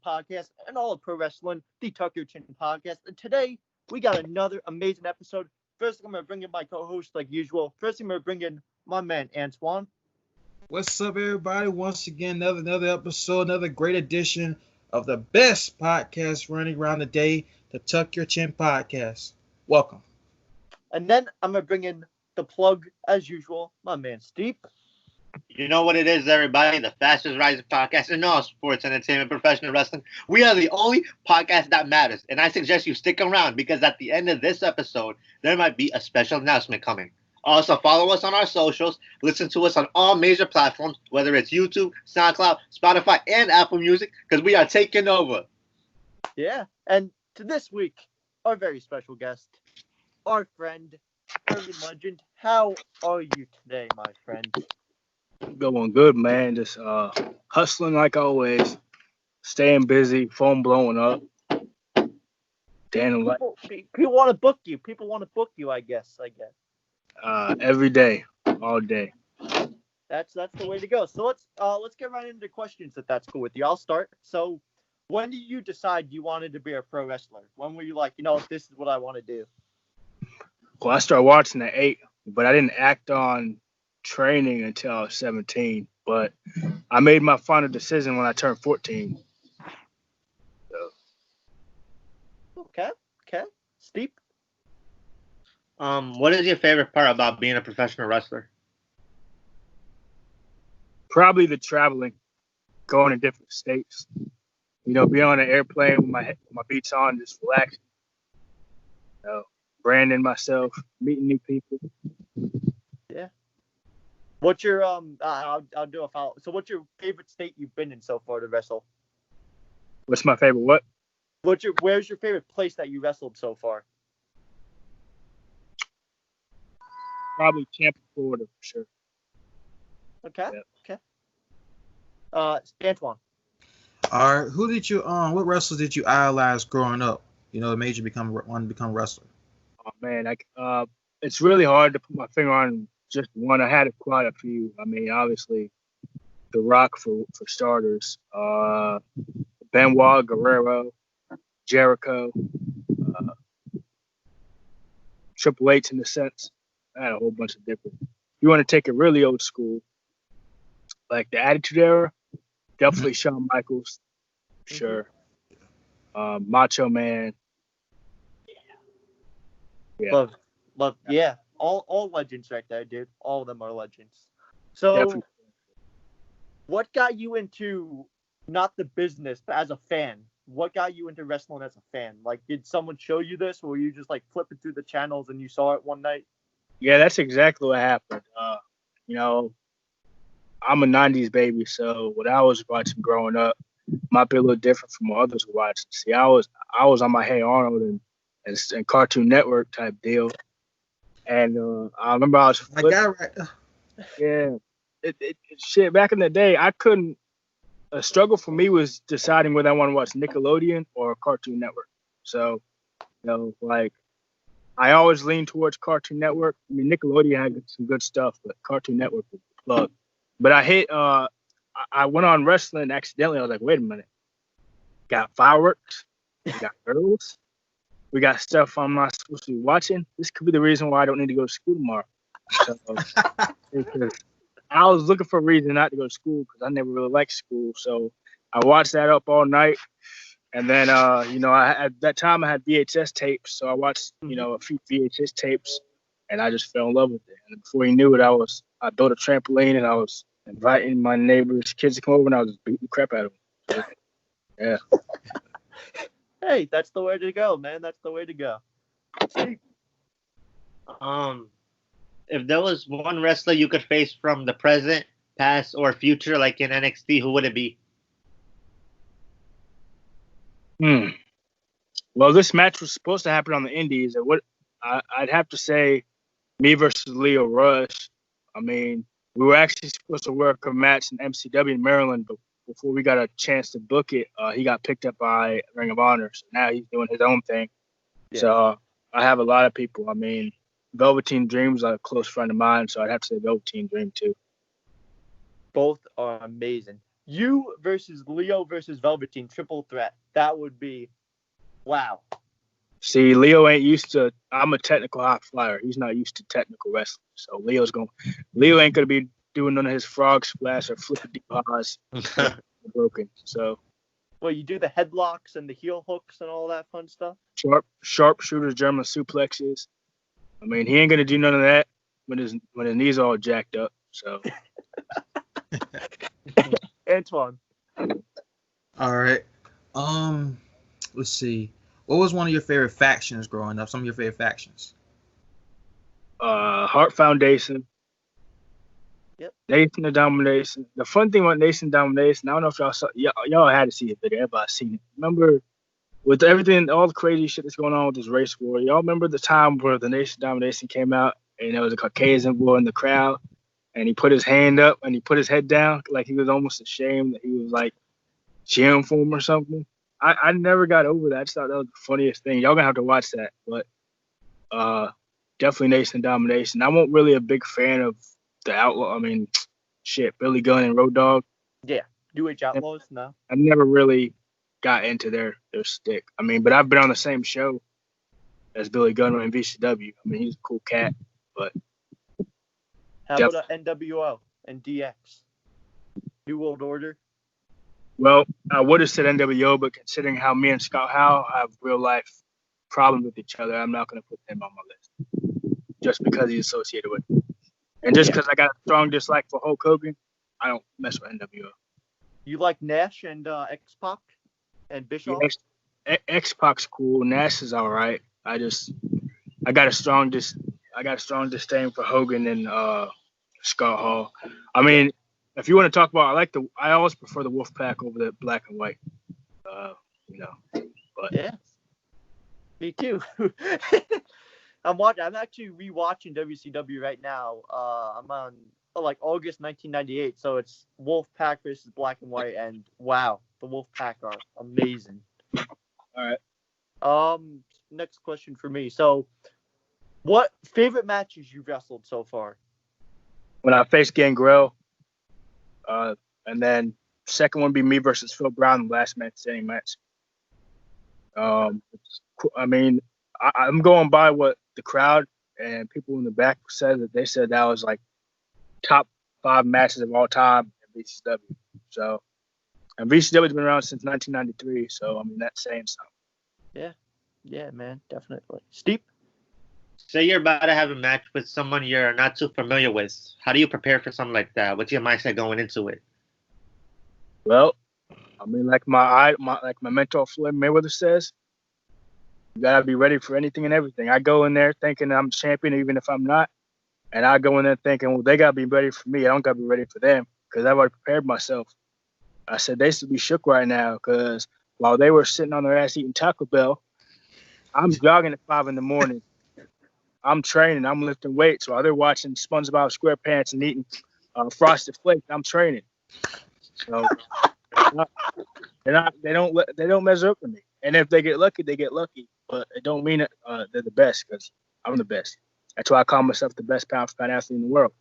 Podcast and all of pro wrestling, the Tuck Your Chin podcast. And today we got another amazing episode. First, I'm gonna bring in my co-host like usual. First, I'm gonna bring in my man Antwan. What's up, everybody? Once again, another episode, another great edition of the best podcast running around the day, the Tuck Your Chin podcast. Welcome. And then I'm gonna bring in the plug as usual, my man Steve. You know what it is, everybody? The fastest rising podcast in all sports, entertainment, professional wrestling. We are the only podcast that matters. And I suggest you stick around because at the end of this episode, there might be a special announcement coming. Also, follow us on our socials. Listen to us on all major platforms, whether it's YouTube, SoundCloud, Spotify, and Apple Music, because we are taking over. Yeah, and to this week, our very special guest, our friend, Irvin Legend. How are you today, my friend? Going good, man. Just hustling like always, staying busy, phone blowing up. People want to book you. People want to book you. I guess. Every day, all day. That's the way to go. So let's get right into questions if that's cool with you. I'll start. So, when did you decide you wanted to be a pro wrestler? When were you like, this is what I want to do? Well, I started watching at 8, but I didn't act on training until I was 17, but I made my final decision when I turned 14. So. Okay. Steve? What is your favorite part about being a professional wrestler? Probably the traveling, going to different states. Being on an airplane with my beats on, just relaxing. Branding myself, meeting new people. Yeah. What's your I'll do a follow. So what's your favorite state you've been in so far to wrestle? What's my favorite what? Where's your favorite place that you wrestled so far? Probably Tampa, Florida, for sure. Okay. Yeah. Okay. Antwan. All right, who did you what wrestlers did you idolize growing up? That made you want to become a wrestler. Oh man, it's really hard to put my finger on just one. I had quite a few. I mean, obviously, The Rock for starters, Benoit, Guerrero, Jericho, Triple H in a sense. I had a whole bunch of different. You want to take it really old school, like the Attitude Era, definitely Shawn Michaels, for sure. Macho Man. Yeah. Love. Yeah. All legends right there, dude. All of them are legends. So, definitely. What got you into not the business, but as a fan? What got you into wrestling as a fan? Like, did someone show you this, or were you just like flipping through the channels and you saw it one night? Yeah, that's exactly what happened. I'm a '90s baby, so what I was watching growing up might be a little different from what others were watching. See, I was on my Hey Arnold and Cartoon Network type deal. And I remember I was flipping. Yeah. Shit, back in the day, I couldn't. A struggle for me was deciding whether I want to watch Nickelodeon or Cartoon Network. So, I always leaned towards Cartoon Network. I mean, Nickelodeon had some good stuff, but Cartoon Network was the plug. But I went on wrestling accidentally. I was like, wait a minute. Got fireworks. We got girls. We got stuff I'm not supposed to be watching. This could be the reason why I don't need to go to school tomorrow. So, because I was looking for a reason not to go to school because I never really liked school. So I watched that up all night. And then, at that time I had VHS tapes. So I watched, a few VHS tapes and I just fell in love with it. And before you knew it, I built a trampoline and I was inviting my neighbors' kids to come over and I was just beating the crap out of them. Yeah. Hey, that's the way to go, man. That's the way to go. If there was one wrestler you could face from the present, past, or future, like in NXT, who would it be? Well, this match was supposed to happen on the Indies. And I'd have to say me versus Leo Rush. I mean, we were actually supposed to work a match in MCW in Maryland, but before we got a chance to book it, he got picked up by Ring of Honor. So now he's doing his own thing. Yeah. So I have a lot of people. I mean, Velveteen Dream's a close friend of mine, so I'd have to say Velveteen Dream too. Both are amazing. You versus Leo versus Velveteen, triple threat. That would be wow. See, Leo ain't used to. I'm a technical high flyer. He's not used to technical wrestling. So Leo ain't gonna be doing none of his frog splash or flipping paws. Broken. So. Well, you do the headlocks and the heel hooks and all that fun stuff. Sharpshooters, German suplexes. I mean, he ain't gonna do none of that when his knees all jacked up. So. Antwan. All right. Let's see. What was one of your favorite factions growing up? Some of your favorite factions? Heart Foundation. Yep. Nation of Domination. The fun thing about Nation of Domination, I don't know if y'all saw. Y'all had to see it video. Everybody seen it. Remember, with everything, all the crazy shit that's going on with this race war. Y'all remember the time where the Nation of Domination came out and there was a Caucasian boy in the crowd, and he put his hand up and he put his head down like he was almost ashamed that he was like cheering for him or something. I never got over that. I just thought that was the funniest thing. Y'all gonna have to watch that. But definitely Nation of Domination. I wasn't really a big fan of the Outlaw. I mean, Billy Gunn and Road Dogg. Yeah, UH Outlaws. No, I never really got into their stick. I mean, but I've been on the same show as Billy Gunn in VCW. I mean, he's a cool cat. But how about NWO and DX? New World Order. Well, I would have said NWO, but considering how me and Scott Howe have real life problems with each other, I'm not going to put him on my list just because he's associated with it. And just because I got a strong dislike for Hulk Hogan, I don't mess with NWO. You like Nash and X-Pac and Bischoff? Yeah, X-Pac's cool. Nash is all right. I got a strong disdain for Hogan and Scott Hall. I mean, if you want to talk about, I always prefer the Wolfpack over the black and white. But yeah, me too. I'm actually rewatching WCW right now. I'm on August 1998, so it's Wolfpack versus Black and White, and wow, the Wolfpack are amazing. All right. Next question for me. So, what favorite matches you've wrestled so far? When I faced Gangrel. And then second one would be me versus Phil Brown, the last man standing match. I mean, I'm going by what the crowd and people in the back said. That they said that was like top 5 matches of all time in VCW. So, and VCW's been around since 1993. So, I mean, that's saying something. Yeah, man, definitely. Steve? Say you're about to have a match with someone you're not too familiar with. How do you prepare for something like that? What's your mindset going into it? Well, I mean, like my mentor Floyd Mayweather says, you gotta be ready for anything and everything. I go in there thinking I'm champion, even if I'm not, and I go in there thinking, well, they gotta be ready for me. I don't gotta be ready for them because I've already prepared myself. I said they should be shook right now because while they were sitting on their ass eating Taco Bell, I'm jogging at 5 a.m. I'm training. I'm lifting weights while they're watching SpongeBob SquarePants and eating Frosted Flakes. I'm training. So they don't measure up to me. And if they get lucky, they get lucky. But it don't mean they're the best because I'm the best. That's why I call myself the best pound-for-pound athlete in the world.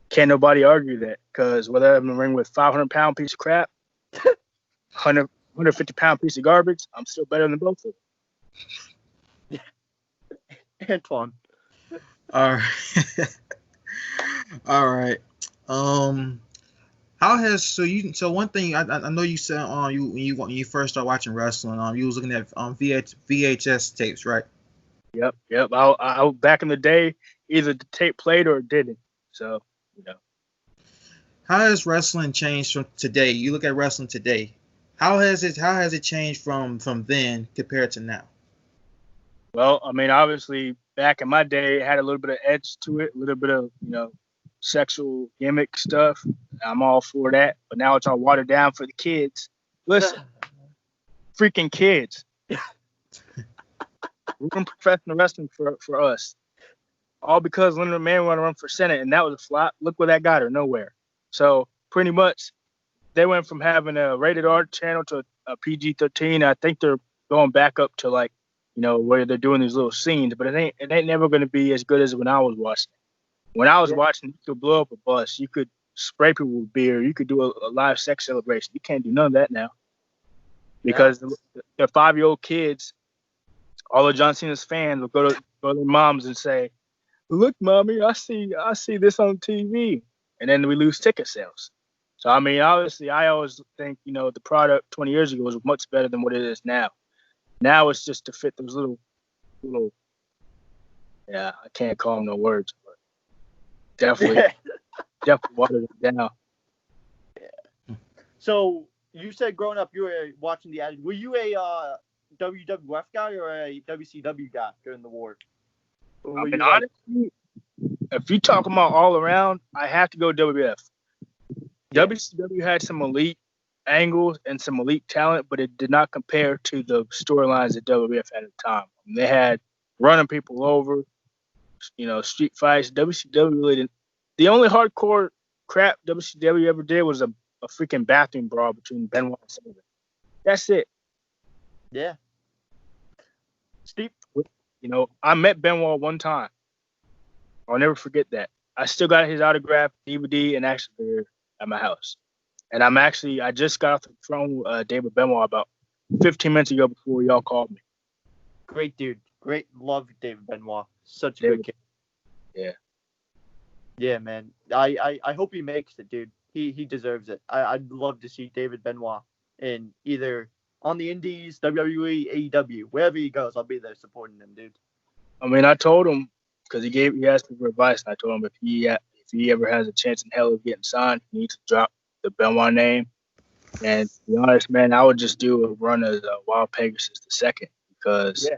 Can't nobody argue that because whether I'm in the ring with 500-pound piece of crap, 150-pound piece of garbage, I'm still better than both of them. Antwan. All right. All right. How has so one thing I know you said when you first started watching wrestling you was looking at VHS tapes, right? Yep. I back in the day either the tape played or it didn't. So How has wrestling changed from today? You look at wrestling today. How has it changed from then compared to now? Well, I mean, obviously, back in my day, it had a little bit of edge to it, a little bit of, sexual gimmick stuff. I'm all for that. But now it's all watered down for the kids. Listen, freaking kids. ruined professional wrestling for us. All because Linda McMahon wanted to run for Senate, and that was a flop. Look where that got her, nowhere. So pretty much, they went from having a rated R channel to a PG-13. I think they're going back up to like, where they're doing these little scenes, but it ain't never going to be as good as when I was watching. When I was watching, you could blow up a bus, you could spray people with beer, you could do a live sex celebration. You can't do none of that now because the 5-year-old kids, all of John Cena's fans, will go to their moms and say, "Look, mommy, I see this on TV," and then we lose ticket sales. So I mean, obviously, I always think the product 20 years ago was much better than what it is now. Now it's just to fit those little. Yeah, I can't call them no words, but definitely watered it down. Yeah. So you said growing up you were watching the ad. Were you a WWF guy or a WCW guy during the war? I mean, honestly, if you talk about all around, I have to go WWF. Yeah. WCW had some elite angles and some elite talent, but it did not compare to the storylines that WWF had at the time. I mean, they had running people over, street fights. WCW really didn't. The only hardcore crap WCW ever did was a freaking bathroom brawl between Benoit and Sullivan. That's it. Yeah. Steve? I met Benoit one time. I'll never forget that. I still got his autograph, DVD, and action figure at my house. And I just got off the phone with David Benoit about 15 minutes ago before y'all called me. Great dude. Great. Love David Benoit. Such a good kid. Yeah. Yeah, man. I hope he makes it, dude. He deserves it. I'd love to see David Benoit in either on the Indies, WWE, AEW, wherever he goes. I'll be there supporting him, dude. I mean, I told him because he asked me for advice, and I told him if he ever has a chance in hell of getting signed, he needs to drop the Benoit name. And to be honest, man, I would just do a run as Wild Pegasus II because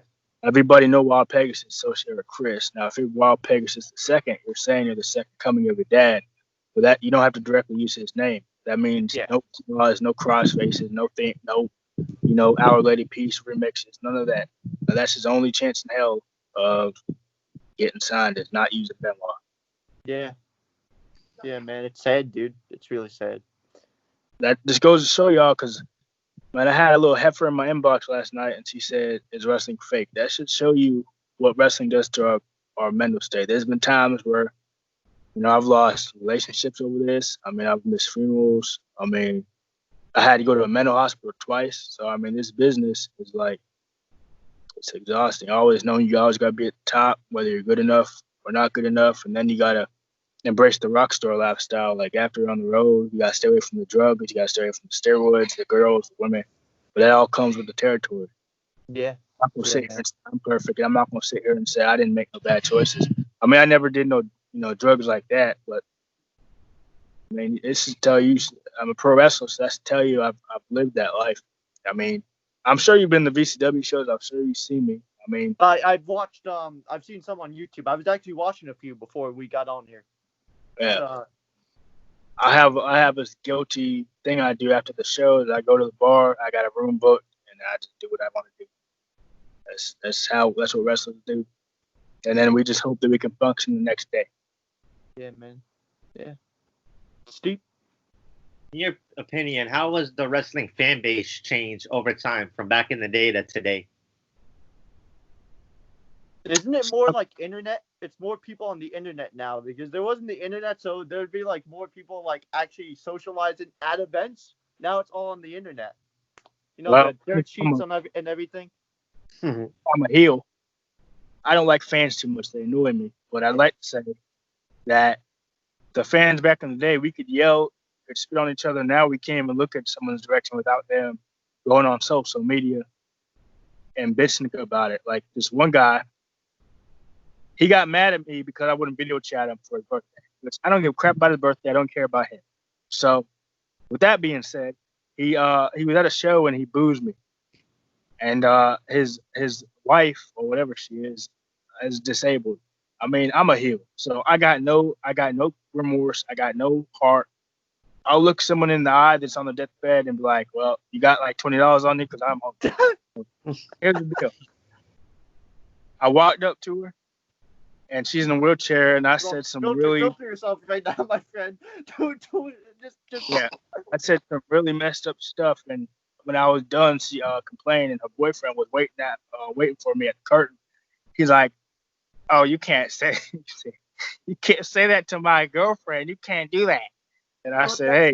everybody know Wild Pegasus associated with Chris. Now, if you're Wild Pegasus II, you're saying you're the second coming of your dad. But that you don't have to directly use his name. That means no claws, no cross faces, no Our Lady Peace remixes, none of that. Now, that's his only chance in hell of getting signed is not using Benoit. Yeah. Yeah, man, it's sad, dude. It's really sad. That just goes to show y'all, because, man, I had a little heifer in my inbox last night, and she said, "Is wrestling fake?" That should show you what wrestling does to our mental state. There's been times where, I've lost relationships over this. I mean, I've missed funerals. I mean, I had to go to a mental hospital twice. So, I mean, this business is like, it's exhausting. I always know you always got to be at the top, whether you're good enough or not good enough. And then you got to embrace the rock star lifestyle. Like, after you're on the road, you got to stay away from the drugs. You got to stay away from the steroids, the girls, the women. But that all comes with the territory. Yeah. I'm not going to sit here and say I'm perfect. I'm not going to sit here and say I didn't make no bad choices. I mean, I never did no drugs like that. But, I mean, this is to tell you, I'm a pro wrestler, so that's to tell you I've lived that life. I mean, I'm sure you've been to VCW shows. I'm sure you've seen me. I mean, I've watched. I've seen some on YouTube. I was actually watching a few before we got on here. Yeah. I have this guilty thing I do after the shows. I go to the bar. I got a room booked, and I just do what I want to do. That's what wrestlers do. And then we just hope that we can function the next day. Yeah, man. Yeah. Steve? In your opinion, how was the wrestling fan base change over time from back in the day to today? Isn't it more like internet? It's more people on the internet now because there wasn't the internet, so there'd be like more people like actually socializing at events. Now it's all on the internet. The dirt sheets and everything. I'm a heel. I don't like fans too much. They annoy me. But I'd like to say that the fans back in the day, we could yell, could spit on each other. Now we can't even look at someone's direction without them going on social media and bitching about it. Like this one guy, he got mad at me because I wouldn't video chat him for his birthday. Which I don't give a crap about his birthday. I don't care about him. So with that being said, he was at a show and he boozed me. And his wife or whatever she is disabled. I mean, I'm a heel, so I got no remorse. I got no heart. I'll look someone in the eye that's on the deathbed and be like, "Well, you got like $20 on me because I'm home." Here's the deal. I walked up to her, and she's in a wheelchair, and I said some really... Filter yourself right now, my friend. Just... Yeah, I said some really messed up stuff, and when I was done, she complained, and her boyfriend was waiting for me at the curtain. He's like, "Oh, you can't say that to my girlfriend. You can't do that." And I said, "Hey,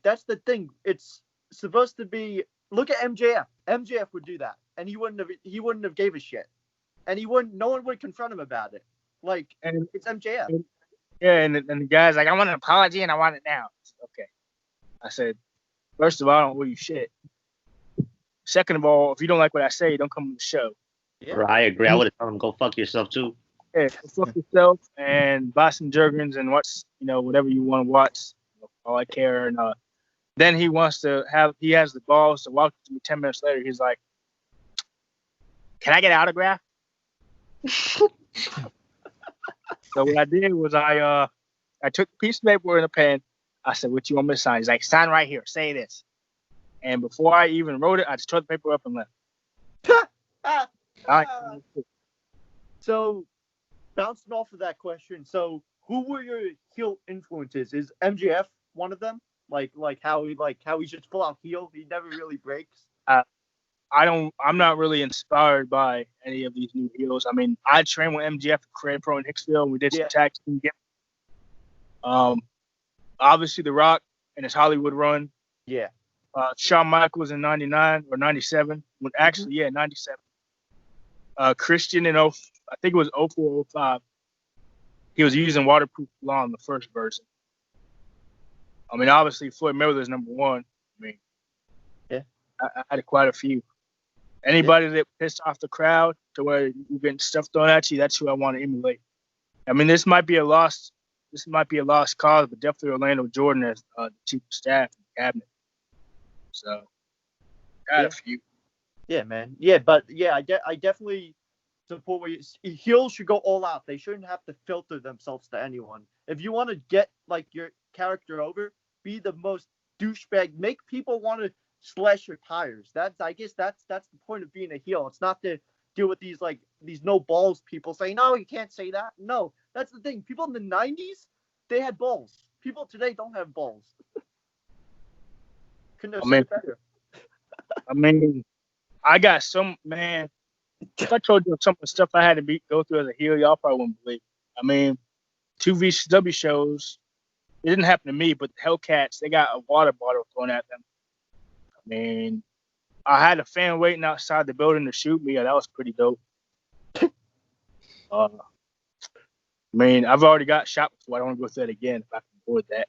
that's the thing. It's supposed to be. Look at MJF. MJF would do that, and he wouldn't have gave a shit, and no one would confront him about it. Like, and it's MJF." And the guy's like, "I want an apology, and I want it now." Okay. I said, "First of all, I don't owe you shit. Second of all, if you don't like what I say, don't come to the show." Yeah. I agree. I would have told him, go fuck yourself, too. Yeah, go fuck yourself and buy some Jergens and watch, whatever you want to watch. All I care. And then he has the balls to walk to me 10 minutes later. He's like, "Can I get an autograph?" So what I did was I took a piece of paper and a pen. I said, "What you want me to sign?" He's like, "Sign right here. Say this." And before I even wrote it, I just tore the paper up and left. So, bouncing off of that question, so who were your heel influences? Is MJF one of them? Like how he's just full out heel. He never really breaks. I'm not really inspired by any of these new heels. I mean, I trained with MJF, Craig Pro in Hicksville, and we did some tag team games. Obviously The Rock and his Hollywood run. Yeah. Shawn Michaels in 99 or 97. Actually, 97. Christian in I think it was 04, 05. He was using waterproof lawn in the first version. I mean, obviously Floyd Mayweather's number one. I mean, yeah, I had quite a few. Anybody that pissed off the crowd to where you're getting stuff thrown at you, that's who I want to emulate. I mean, this might be a lost cause, but definitely Orlando Jordan as the chief of staff and cabinet. So, got a few. Yeah, man. Yeah, but I definitely support what heels should go all out. They shouldn't have to filter themselves to anyone. If you want to get like your character over, be the most douchebag. Make people want to slash your tires. I guess that's the point of being a heel. It's not to deal with these no balls people saying, "No, you can't say that." No, that's the thing. People in the 90s, they had balls. People today don't have balls. Couldn't have said it better. I mean, I got man. If I told you some of the stuff I had to go through as a heel, y'all probably wouldn't believe. I mean, 2 VCW shows. It didn't happen to me, but the Hellcats, they got a water bottle thrown at them. I mean, I had a fan waiting outside the building to shoot me. Yeah, that was pretty dope. I mean, I've already got shot before. I don't want to go through that again if I can avoid that.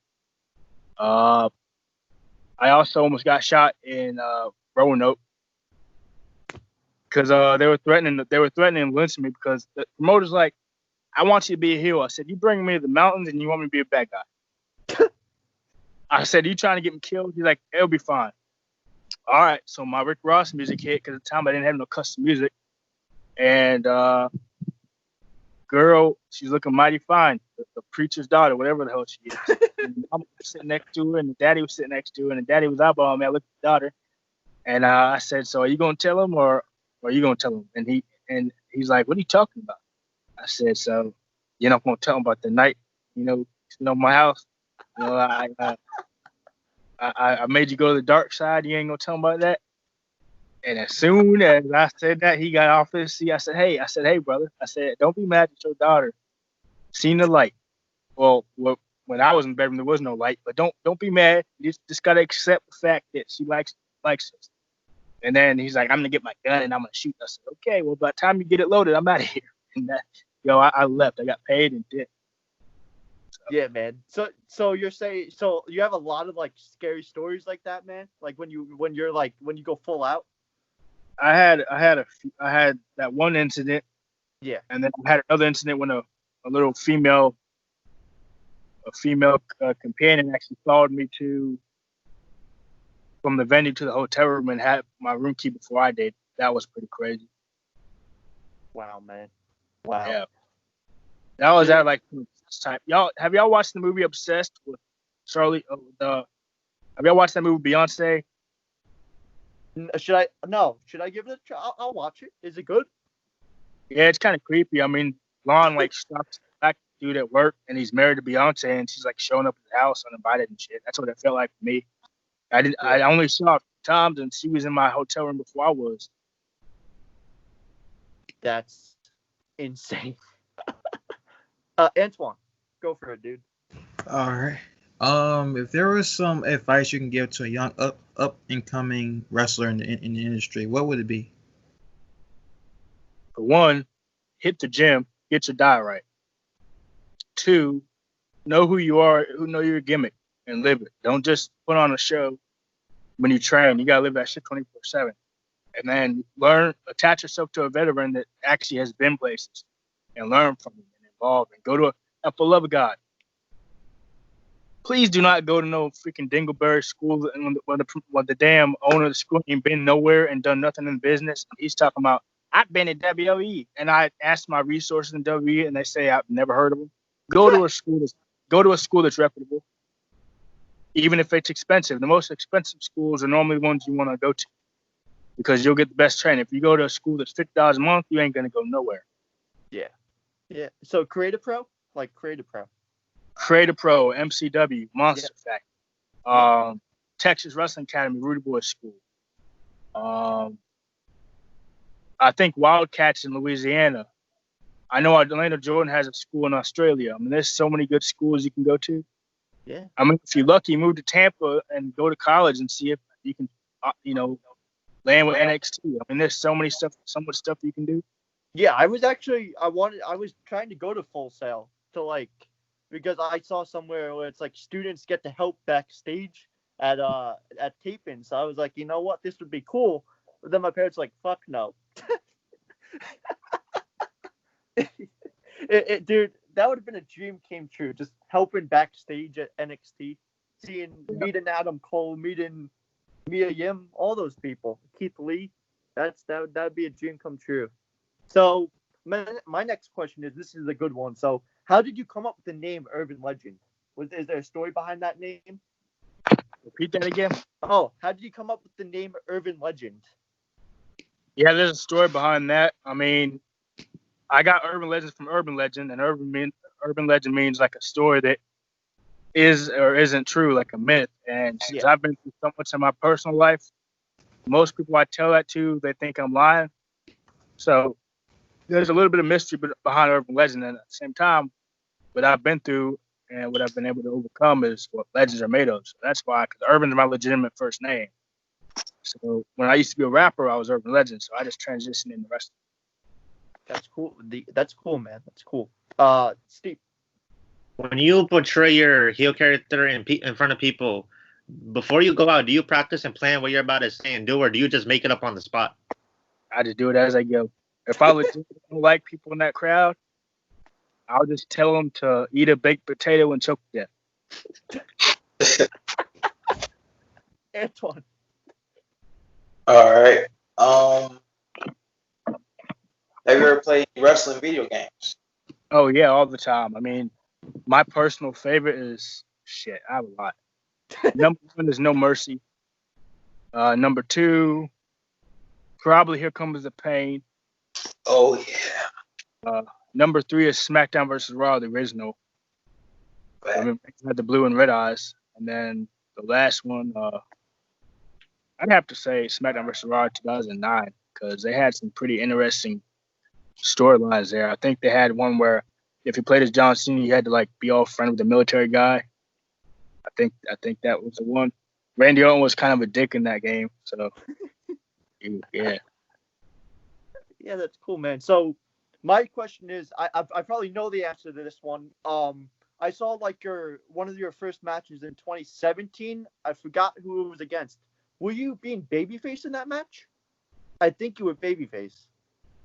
I also almost got shot in Roanoke because they were threatening to lynch me because the promoter's like, "I want you to be a heel." I said, "You bring me to the mountains and you want me to be a bad guy." I said, "You trying to get me killed?" He's like, "It'll be fine." All right, so my Rick Ross music hit because at the time I didn't have no custom music, and girl, she's looking mighty fine. The preacher's daughter, whatever the hell she is. And I'm sitting next to her, and the daddy was sitting next to her, and the daddy was eyeballing me. I looked at the daughter, and I said, "So are you gonna tell him, or are you gonna tell him?" And he's like, "What are you talking about?" I said, "So you're not gonna tell him about the night, my house? I made you go to the dark side. You ain't gonna tell him about that?" And as soon as I said that, he got off his seat. I said, "Hey, brother." I said, "Don't be mad that your daughter seen the light." Well, when I was in bedroom, there was no light. But don't be mad. You just gotta accept the fact that she likes us. And then he's like, "I'm gonna get my gun and I'm gonna shoot." I said, "Okay, well, by the time you get it loaded, I'm out of here." And I left. I got paid and did. So. Yeah, man. So you're saying you have a lot of like scary stories like that, man? Like when you go full out? I had that one incident. Yeah. And then I had another incident when a little female companion actually followed me from the venue to the hotel room and had my room key before I did. That was pretty crazy. Wow, man. Wow. Yeah. That was at like this time. Have y'all watched the movie Obsessed with Charlie? Have y'all watched that movie Beyonce? Should I give it a try? I'll watch it. Is it good? Yeah, it's kind of creepy. I mean, Lon like stops a black dude at work, and he's married to Beyonce, and she's like showing up at the house uninvited and shit. That's what it felt like for me. I only saw her a few times, and she was in my hotel room before I was. That's insane. Antwan, go for it, dude. All right. If there was some advice you can give to a young up and coming wrestler in the industry, what would it be? For one, hit the gym, get your diet right. 2, know who you are, know your gimmick, and live it. Don't just put on a show when you train. You gotta live that shit 24/7. And then attach yourself to a veteran that actually has been places, and learn from them and evolve. And go to a for love of God. Please do not go to no freaking Dingleberry school when the damn owner of the school ain't been nowhere and done nothing in business. He's talking about, I've been at WWE, and I asked my resources in WWE, and they say I've never heard of them. Go to a school that's reputable, even if it's expensive. The most expensive schools are normally the ones you want to go to because you'll get the best training. If you go to a school that's $50 a month, you ain't gonna go nowhere. Yeah. So Creative Pro, Creative Pro. Creative Pro, MCW, Monster Factory, Texas Wrestling Academy, Rudy Boy School. I think Wildcats in Louisiana. I know Atlanta Jordan has a school in Australia. I mean, there's so many good schools you can go to. Yeah. I mean, if you're lucky, move to Tampa and go to college and see if you can, land with NXT. I mean, there's so much stuff you can do. Yeah, I was trying to go to Full Sail because I saw somewhere where it's like students get to help backstage at taping. So I was like, you know what, this would be cool. But then my parents were like, fuck no. Dude, that would have been a dream came true. Just helping backstage at NXT, meeting Adam Cole, meeting Mia Yim, all those people, Keith Lee. That'd be a dream come true. So my next question is, this is a good one. So how did you come up with the name Irvin Legend? Is there a story behind that name? Repeat that again. Oh, how did you come up with the name Irvin Legend? Yeah, there's a story behind that. I mean, I got Urban Legends from Urban Legend, and Urban Legend means like a story that is or isn't true, like a myth. And since I've been through so much in my personal life, most people I tell that to, they think I'm lying. So there's a little bit of mystery behind Urban Legend, and at the same time, what I've been through and what I've been able to overcome is what legends are made of. So that's why, because Urban is my legitimate first name. So when I used to be a rapper, I was Urban Legend. So I just transitioned into wrestling. That's cool. That's cool, man. That's cool. Steve. When you portray your heel character in front of people, before you go out, do you practice and plan what you're about to say and do, or do you just make it up on the spot? I just do it as I go. If I don't like people in that crowd, I'll just tell them to eat a baked potato and choke to death. Antwan. All right. Have you ever played wrestling video games? Oh yeah, all the time. I mean, my personal favorite is shit. I have a lot. Number 1 is No Mercy. Number 2, probably Here Comes the Pain. Oh yeah. Number 3 is SmackDown vs. Raw, the original. I mean, it had the blue and red eyes. And then the last one, I'd have to say SmackDown vs. Raw 2009, because they had some pretty interesting storylines there. I think they had one where if you played as John Cena, you had to like be all friend with the military guy. I think that was the one. Randy Orton was kind of a dick in that game, so yeah. Yeah, that's cool, man. So my question is, I probably know the answer to this one. I saw like one of your first matches in 2017. I forgot who it was against. Were you being babyface in that match? I think you were babyface.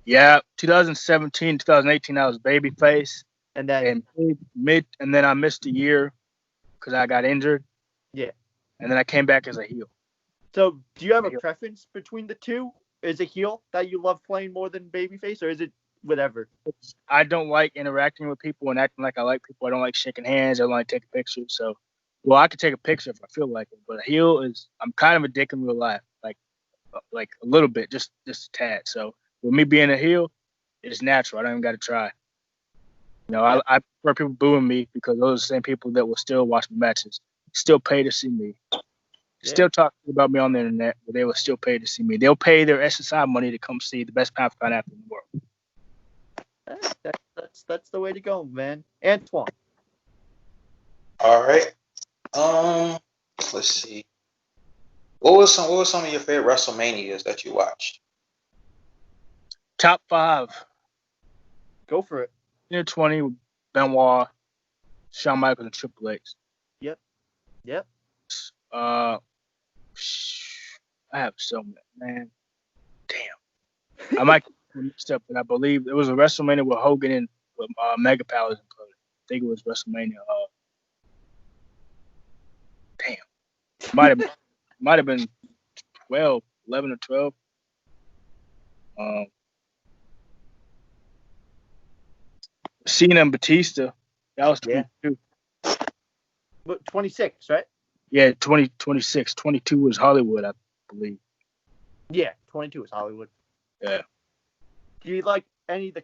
Yeah, 2017, 2018, I was babyface, and then and then I missed a year because I got injured. Yeah, and then I came back as a heel. So, do you have a preference between the two? Is it heel that you love playing more than babyface, or is it whatever? I don't like interacting with people and acting like I like people. I don't like shaking hands. I don't like taking pictures. So, well, I could take a picture if I feel like it, but a heel is, I'm kind of a dick in real life, like a little bit, just a tad. So, with me being a heel, it's natural. I don't even got to try. You know, I prefer people booing me because those are the same people that will still watch my matches, still pay to see me, still talk about me on the internet, but they will still pay to see me. They'll pay their SSI money to come see the best pound for pound athlete in the world. That's the way to go, man. Antwan. All right. Let's see. What was some of your favorite WrestleManias that you watched? Top 5. Go for it. 20 with Benoit, Shawn Michaels, and Triple H. Yep. I have so many, man. Damn. I might get mixed up, but I believe it was a WrestleMania with Hogan and with Mega Powers included. I think it was WrestleMania. Damn. Might have been 12, 11 or 12. Cena and Batista. That was 22. But 26, right? Yeah, 26. 22 was Hollywood, I believe. Yeah, 22 is Hollywood. Yeah. Do you like any of the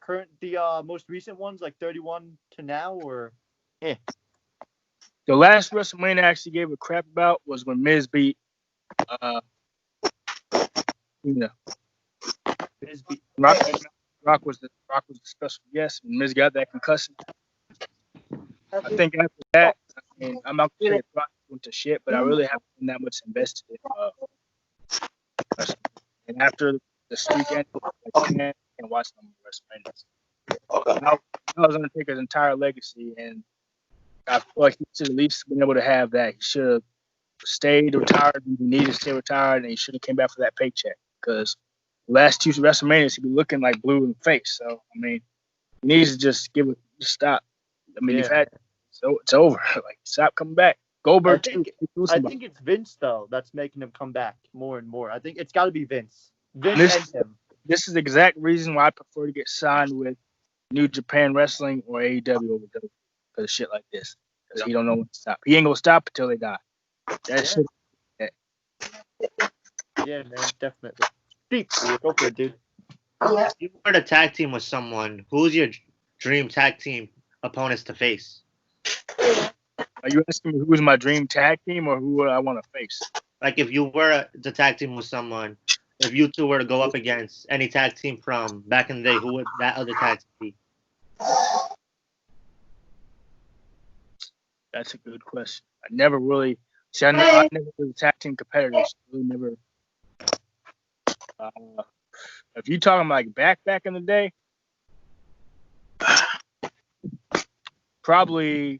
most recent ones, like 31 to now, or? The last WrestleMania I actually gave a crap about was when Miz beat, Miz beat Rock was the special guest, and Miz got that concussion. I think after that, I'm not going to say Rock went to shit, but I really haven't been that much invested in. And after the streak ended, I can't watch no more WrestleManias. That was Undertaker's entire legacy, and I feel like he should at least been able to have that. He should have stayed retired. He needed to stay retired, and he should have came back for that paycheck. Because the last 2 WrestleManias, he'd be looking like blue in the face. So I mean, he needs to just stop. I mean, you've had so it's over. Like, stop coming back. Goldberg too. I think it's Vince though that's making him come back more and more. I think it's got to be Vince. Vince and him. This is the exact reason why I prefer to get signed with New Japan Wrestling or AEW over WWE because of shit like this. Because he don't know when to stop. He ain't gonna stop until they die. That shit. Yeah, man, definitely. Deep, go for it, dude. If you were to tag team with someone, who's your dream tag team opponents to face? Are you asking me who's my dream tag team or who would I want to face? Like, if you were to tag team with someone, if you two were to go up against any tag team from back in the day, who would that other tag team be? That's a good question. I never really I never was a tag team competitor. So really never. If you're talking like back in the day, probably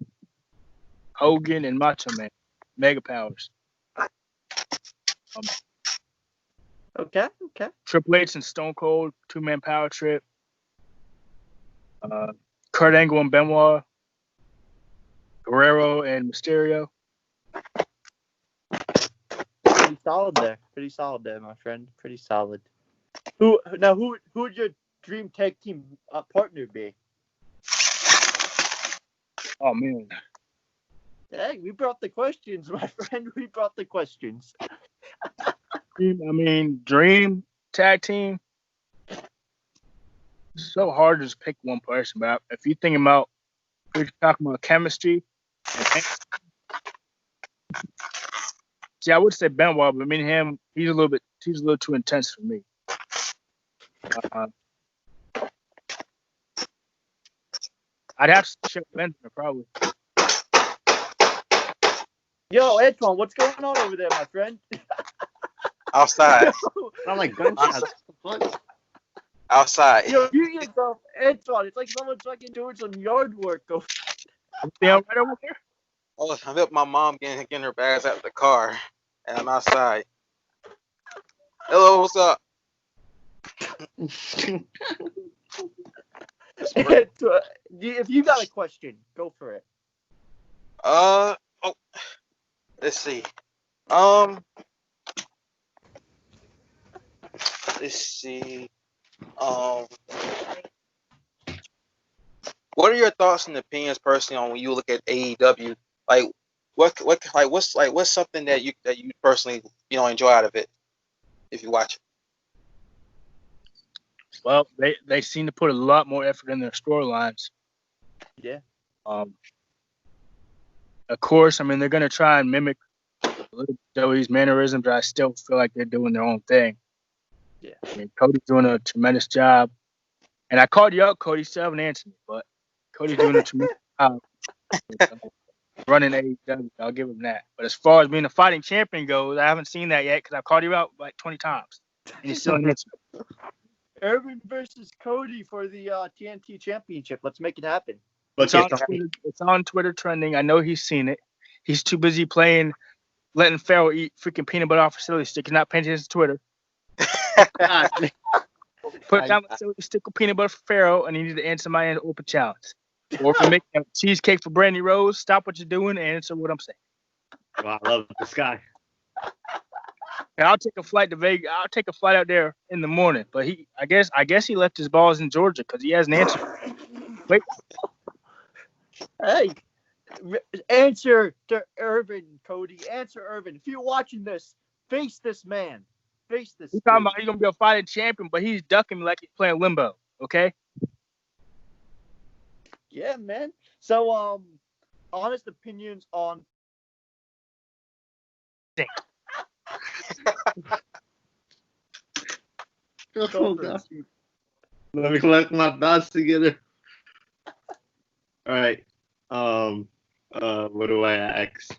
Hogan and Macho Man, Mega Powers. Okay. Triple H and Stone Cold, 2-man power trip. Kurt Angle and Benoit. Guerrero and Mysterio. Pretty solid there, my friend. Pretty solid. Who would your dream tag team partner be? Oh man. Hey, we brought the questions, my friend. We brought the questions. Dream tag team. It's so hard to just pick one person, but if you're thinking about, if you're talking about chemistry. See, I would say Benoit, but him, he's a little too intense for me. I'd have to check Benjamin probably. Yo, Antwan, what's going on over there, my friend? Outside. I'm like gunshots. Outside. Yo, you yourself, Antwan. It's like someone's fucking doing some yard work. Right over here? Oh, I'm with my mom getting her bags out of the car, and I'm outside. Hello, what's up? If you got a question, go for it. Let's see. What are your thoughts and opinions personally on when you look at AEW? Like, what's something that you personally enjoy out of it if you watch it? Well, they seem to put a lot more effort in their storylines. Yeah. Of course, I mean, they're going to try and mimic Joey's mannerisms, but I still feel like they're doing their own thing. Yeah. I mean, Cody's doing a tremendous job. And I called you out, Cody. You still haven't answered me, but Cody's doing a tremendous job running AEW. I'll give him that. But as far as being a fighting champion goes, I haven't seen that yet because I called you out like 20 times. And you still haven't answered me. Irvin versus Cody for the TNT Championship. Let's make it happen. It's on Twitter trending. I know he's seen it. He's too busy letting Pharaoh eat freaking peanut butter off a celery stick. He's not paying attention to Twitter. Put down the celery stick with peanut butter for Pharaoh, and you need to answer my open challenge. Or if you're making a cheesecake for Brandy Rose, stop what you're doing and answer what I'm saying. Wow, I love this guy. And I'll take a flight to Vegas. I'll take a flight out there in the morning. But I guess he left his balls in Georgia because he hasn't answered. Wait. Hey, answer to Irvin, Cody. Answer Irvin. If you're watching this, face this man. Face this. He's talking about he's gonna be a fighting champion, but he's ducking me like he's playing limbo. Okay. Yeah, man. So, honest opinions on. Oh, God. Let me collect my thoughts together. All right. What do I ask?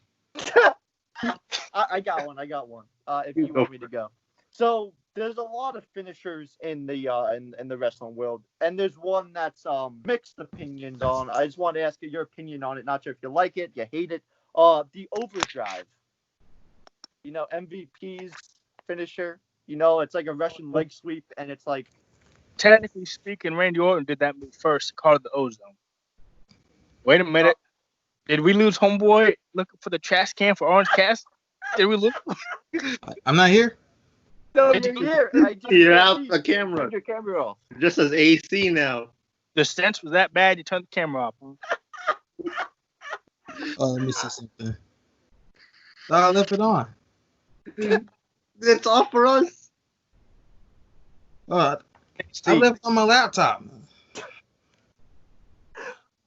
I got one. If you want me to go. So there's a lot of finishers in the in the wrestling world, and there's one that's mixed opinions on. I just want to ask you your opinion on it. Not sure if you like it, you hate it. The overdrive. You know, MVP's finisher. You know, it's like a Russian leg sweep, and it's like. Technically speaking, Randy Orton did that move first, called it the ozone. Wait a minute. Did we lose homeboy looking for the trash can for Orange Cast? Did we lose? I'm not here. No, you're here. You're out the camera. Turn your camera off. Just as AC now. The stench was that bad, you turned the camera off. Oh, let me see something. I left it on. It's off for us. I left it on my laptop.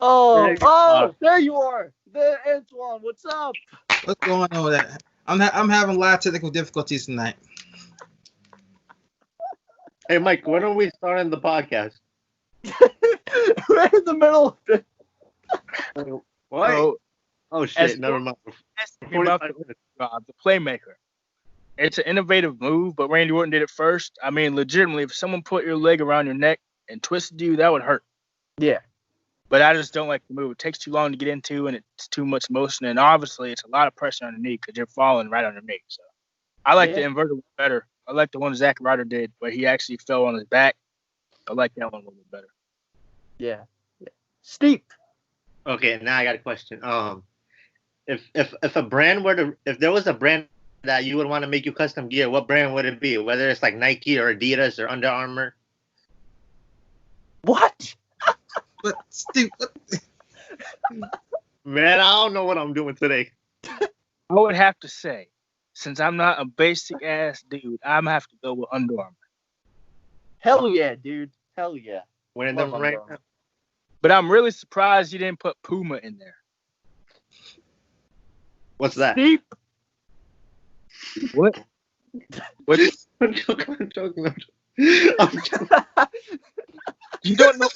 Oh, there you are. There, Antwan, what's up? What's going on with that? I'm having a lot of technical difficulties tonight. Hey, Mike, when are we starting the podcast? Right in the middle of it. What? Oh shit, never mind. About the Playmaker. It's an innovative move, but Randy Orton did it first. I mean, legitimately, if someone put your leg around your neck and twisted you, that would hurt. Yeah. But I just don't like the move. It takes too long to get into, and it's too much motion. And obviously, it's a lot of pressure on the knee because you're falling right on your knee. So I like the inverted one better. I like the one Zack Ryder did, where he actually fell on his back. I like that one a little bit better. Yeah. Steep. Okay, now I got a question. If a brand if there was a brand that you would want to make you custom gear, what brand would it be? Whether it's like Nike or Adidas or Under Armour? What? But Steve, man, I don't know what I'm doing today. I would have to say, since I'm not a basic ass dude, I'm gonna have to go with Under Armour. Hell yeah, dude. Hell yeah. Wearing them right now. But I'm really surprised you didn't put Puma in there. What's that? Steep. What? I'm joking. You don't know.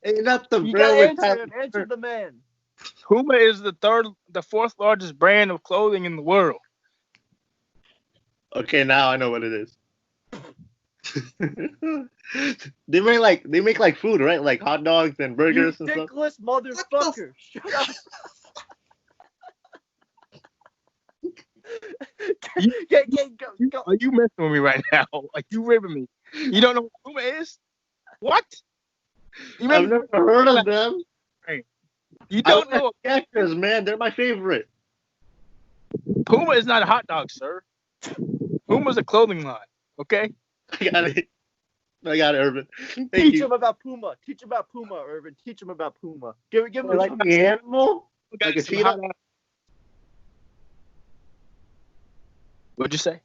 Ain't not the You brand. gotta answer the man. Puma is the fourth largest brand of clothing in the world. Okay, now I know what it is. They make like food, right? Like hot dogs and burgers and stuff. Dickless motherfucker. Shut up. Go. Are you messing with me right now? Are you ripping me? You don't know what Puma is? What? I've never heard of them. You don't know. Cactus, man. They're my favorite. Puma is not a hot dog, sir. Puma's a clothing line. Okay? I got it, Irvin. Teach him about Puma. Teach him about Puma, Irvin. Teach him about Puma. Give him like the animal? Like a cheetah? What'd you say?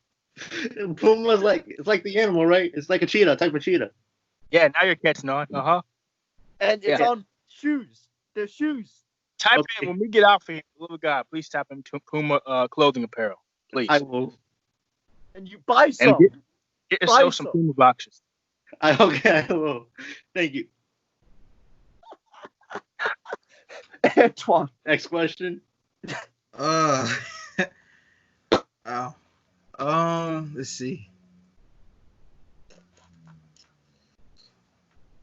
Puma's it's like the animal, right? It's like a cheetah, type of cheetah. Yeah, now you're catching on. And it's on shoes. They're shoes. Type in when we get out for here, little guy. Please type in Puma clothing apparel, please. I will. And you buy some. And get yourself some Puma boxes. I will. Thank you. Antwan. Next question. Let's see.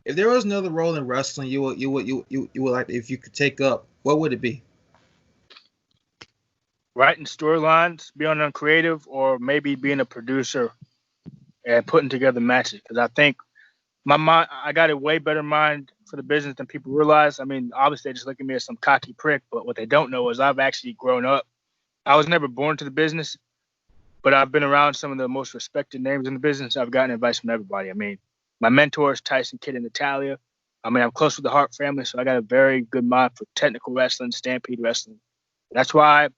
If there was another role in wrestling you would like if you could take up, what would it be? Writing storylines, being on creative, or maybe being a producer and putting together matches. Because I think I got a way better mind for the business than people realize. I mean, obviously they just look at me as some cocky prick, but what they don't know is I've actually grown up. I was never born to the business, but I've been around some of the most respected names in the business. I've gotten advice from everybody. I mean, my mentors, Tyson Kidd and Natalia. I mean, I'm close with the Hart family, so I got a very good mind for technical wrestling, Stampede wrestling. That's why,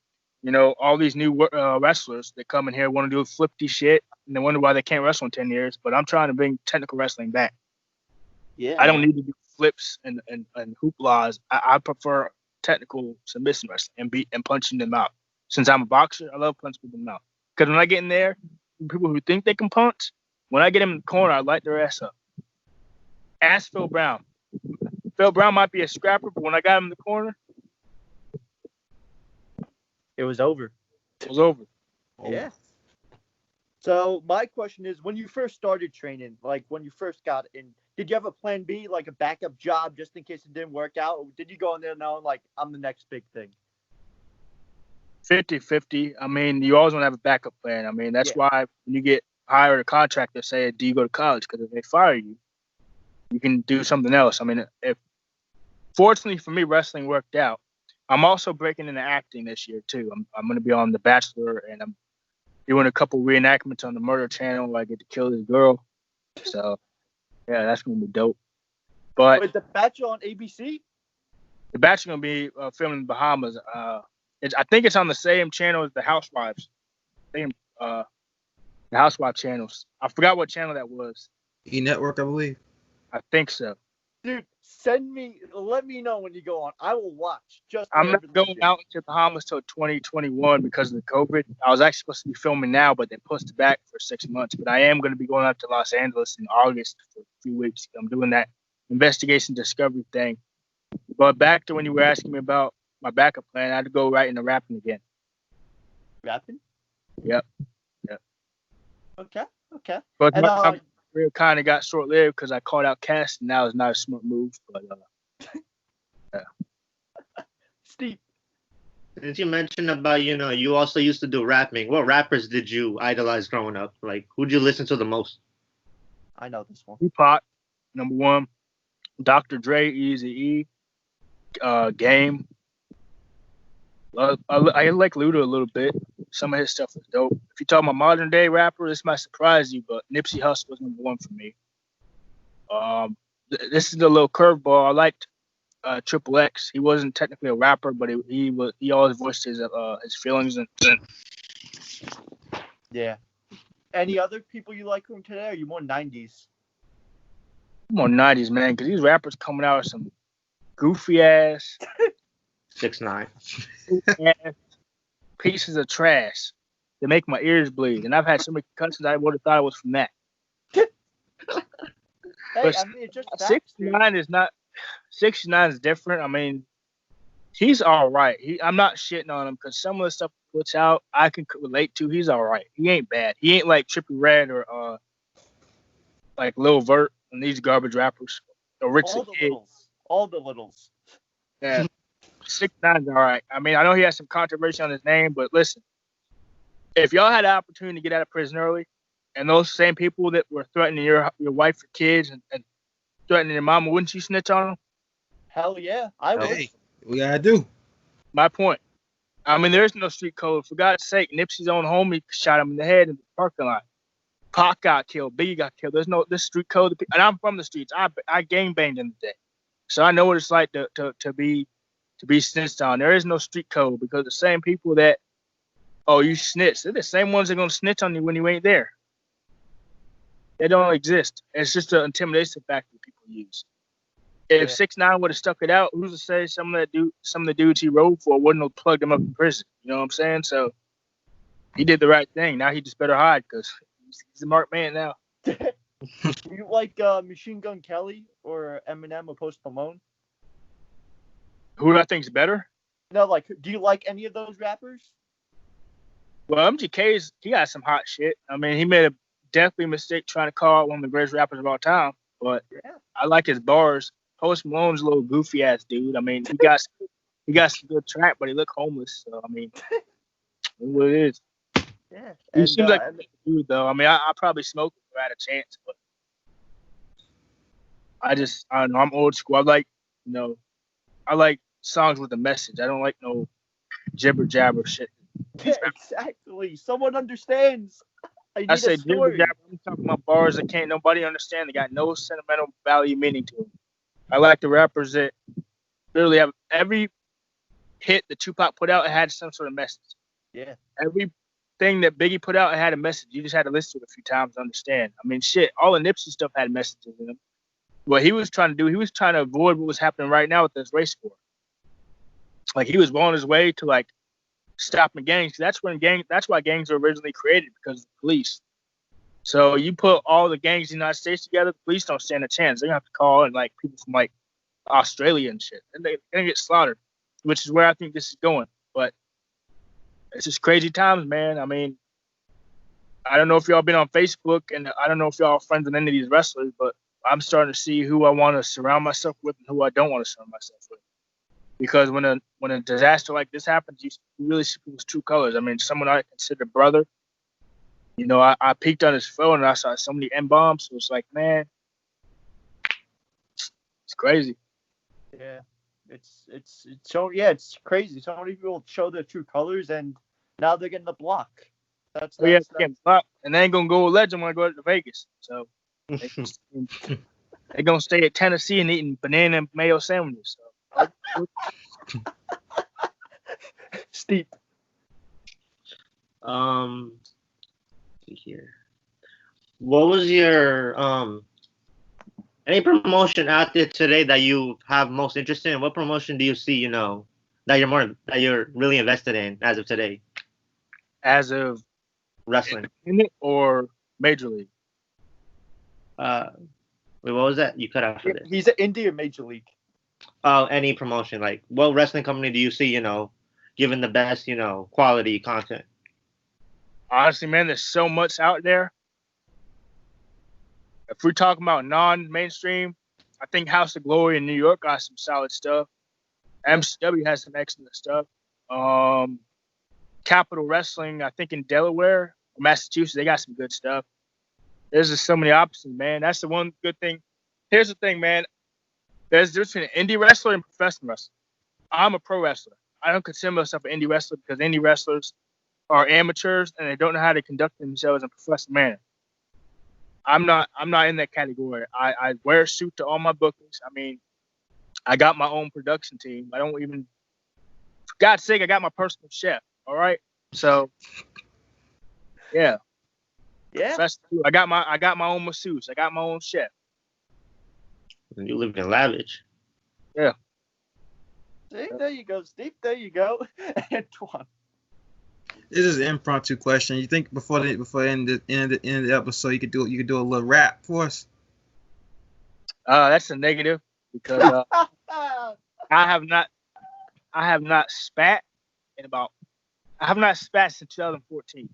all these new wrestlers that come in here want to do flippy shit, and they wonder why they can't wrestle in 10 years. But I'm trying to bring technical wrestling back. Yeah. I don't need to do flips and hooplas. I prefer technical submission wrestling and punching them out. Since I'm a boxer, I love punching them out. Because when I get in there, people who think they can punch, when I get them in the corner, I light their ass up. Ask Phil Brown. Phil Brown might be a scrapper, but when I got him in the corner, it was over. It was over. Yeah. So my question is, when you first started training, like when you first got in, did you have a plan B, like a backup job just in case it didn't work out? Or did you go in there knowing, like, I'm the next big thing? 50-50. I mean, you always want to have a backup plan. I mean, that's why when you get hired a contractor, say, do you go to college? Because if they fire you, you can do something else. I mean, fortunately for me, wrestling worked out. I'm also breaking into acting this year, too. I'm going to be on The Bachelor, and I'm doing a couple reenactments on the Murder Channel where I get to kill this girl. So, yeah, that's going to be dope. But wait, The Bachelor on ABC? The Bachelor going to be filmed in the Bahamas. I think it's on the same channel as the Housewives. The Housewives channels. I forgot what channel that was. E Network, I believe. I think so. Dude, let me know when you go on. I will watch. I'm not going out into Bahamas till 2021 because of the COVID. I was actually supposed to be filming now, but they pushed it back for 6 months. But I am going to be going out to Los Angeles in August for a few weeks. I'm doing that investigation discovery thing. But back to when you were asking me about my backup plan, I had to go right into rapping again. Rapping? Yep. Okay. But my career kind of got short-lived because I called out Cass, and that was not a smart move. But Steve, since you mentioned about you also used to do rapping, what rappers did you idolize growing up? Like, who'd you listen to the most? I know this one. Tupac, number one. Dr. Dre, Eazy-E, Game. I like Luda a little bit. Some of his stuff was dope. If you talk about modern day rapper, this might surprise you, but Nipsey Hussle was number one for me. This is a little curveball. I liked Triple X. He wasn't technically a rapper, but he always voiced his feelings and. Yeah. Any other people you like from today? Or are you more 90s? I'm more 90s, man, because these rappers coming out with some goofy ass 6ix9ine pieces of trash that make my ears bleed, and I've had so many concussions I would have thought it was from that. Hey, but I mean, it's just 6ix9ine is not. 6ix9ine is different. I mean, he's all right. I'm not shitting on him because some of the stuff he puts out I can relate to. He's all right. He ain't bad. He ain't like Trippie Redd or like Lil Vert and these garbage rappers. Or Rich all the littles. Yeah. 6ix9ine's all right. I mean, I know he has some controversy on his name, but listen, if y'all had the opportunity to get out of prison early, and those same people that were threatening your wife or kids and threatening your mama, wouldn't you snitch on them? Hell yeah, I would. Hey, we gotta do. My point. I mean, there's no street code. For God's sake, Nipsey's own homie shot him in the head in the parking lot. Pac got killed. Biggie got killed. There's no this street code. And I'm from the streets. I gang banged in the day, so I know what it's like to be snitched on. There is no street code because the same people that Oh, you snitch. They're the same ones that are gonna snitch on you when you ain't there. They don't exist. It's just an intimidation factor people use. If 6ix9ine would have stuck it out, who's to say some of the dudes he rode for wouldn't have plugged him up in prison? You know what I'm saying? So he did the right thing. Now he just better hide because he's a marked man now. Do you like Machine Gun Kelly or Eminem or Post Malone? Who do I think's better? No, like, do you like any of those rappers? Well, he got some hot shit. I mean, he made a definitely mistake trying to call out one of the greatest rappers of all time. But I like his bars. Post Malone's a little goofy ass dude. I mean, he got some good track, but he look homeless. So I mean, what it is. Yeah, he seems like a dude though. I mean, I probably smoke if I had a chance, but I don't know. I'm old school. I like songs with a message. I don't like no jibber jabber shit. Yeah, exactly. Someone understands. I say jibber jabber. I'm talking about bars that can't nobody understand. They got no sentimental value meaning to them. I like the rappers that literally have every hit that Tupac put out, it had some sort of message. Yeah. Everything that Biggie put out, it had a message. You just had to listen to it a few times to understand. I mean, shit, all the Nipsey stuff had messages in them. What he was trying to do, he was trying to avoid what was happening right now with this race war. Like, he was on his way to, like, stopping gangs. That's why gangs were originally created, because of the police. So you put all the gangs in the United States together, the police don't stand a chance. They're going to have to call in, like, people from, like, Australia and shit. And they're going to get slaughtered, which is where I think this is going. But it's just crazy times, man. I mean, I don't know if y'all been on Facebook, and I don't know if y'all are friends with any of these wrestlers, but I'm starting to see who I want to surround myself with and who I don't want to surround myself with. Because when a disaster like this happens, you really see people's true colors. I mean, someone I consider brother, you know, I peeked on his phone and I saw so many M-bombs. So it's like, man, it's crazy. Yeah, it's crazy. So many people show their true colors, and now they're getting the block. That's getting blocked, and they ain't gonna go with Legend when I go to Vegas. So they're gonna stay at Tennessee and eating banana and mayo sandwiches. So. Steep. Here. What was your any promotion out there today that you have most interest in? What promotion do you see, you know, that you're really invested in as of today? As of wrestling or Major League? Wait, what was that? You cut out for this. He's an indie or Major League. Any promotion. Like, what wrestling company do you see, you know, giving the best, you know, quality content? Honestly, man, there's so much out there. If we're talking about non-mainstream, I think House of Glory in New York got some solid stuff. MCW has some excellent stuff. Capital Wrestling, I think in Delaware or Massachusetts, they got some good stuff. There's just so many options, man. That's the one good thing. Here's the thing, man. There's a difference between an indie wrestler and professional wrestler. I'm a pro wrestler. I don't consider myself an indie wrestler because indie wrestlers are amateurs and they don't know how to conduct themselves in a professional manner. I'm not in that category. I wear a suit to all my bookings. I mean, I got my own production team. I don't even, for God's sake, I got my personal chef. All right. So, yeah. Yeah. I got my own masseuse. I got my own chef. You live in lavish. Yeah. See, there you go, Steve. There you go. Antwan. This is an impromptu question. You think before the end of the episode, you could do a little rap for us? That's a negative because I have not spat since 2014.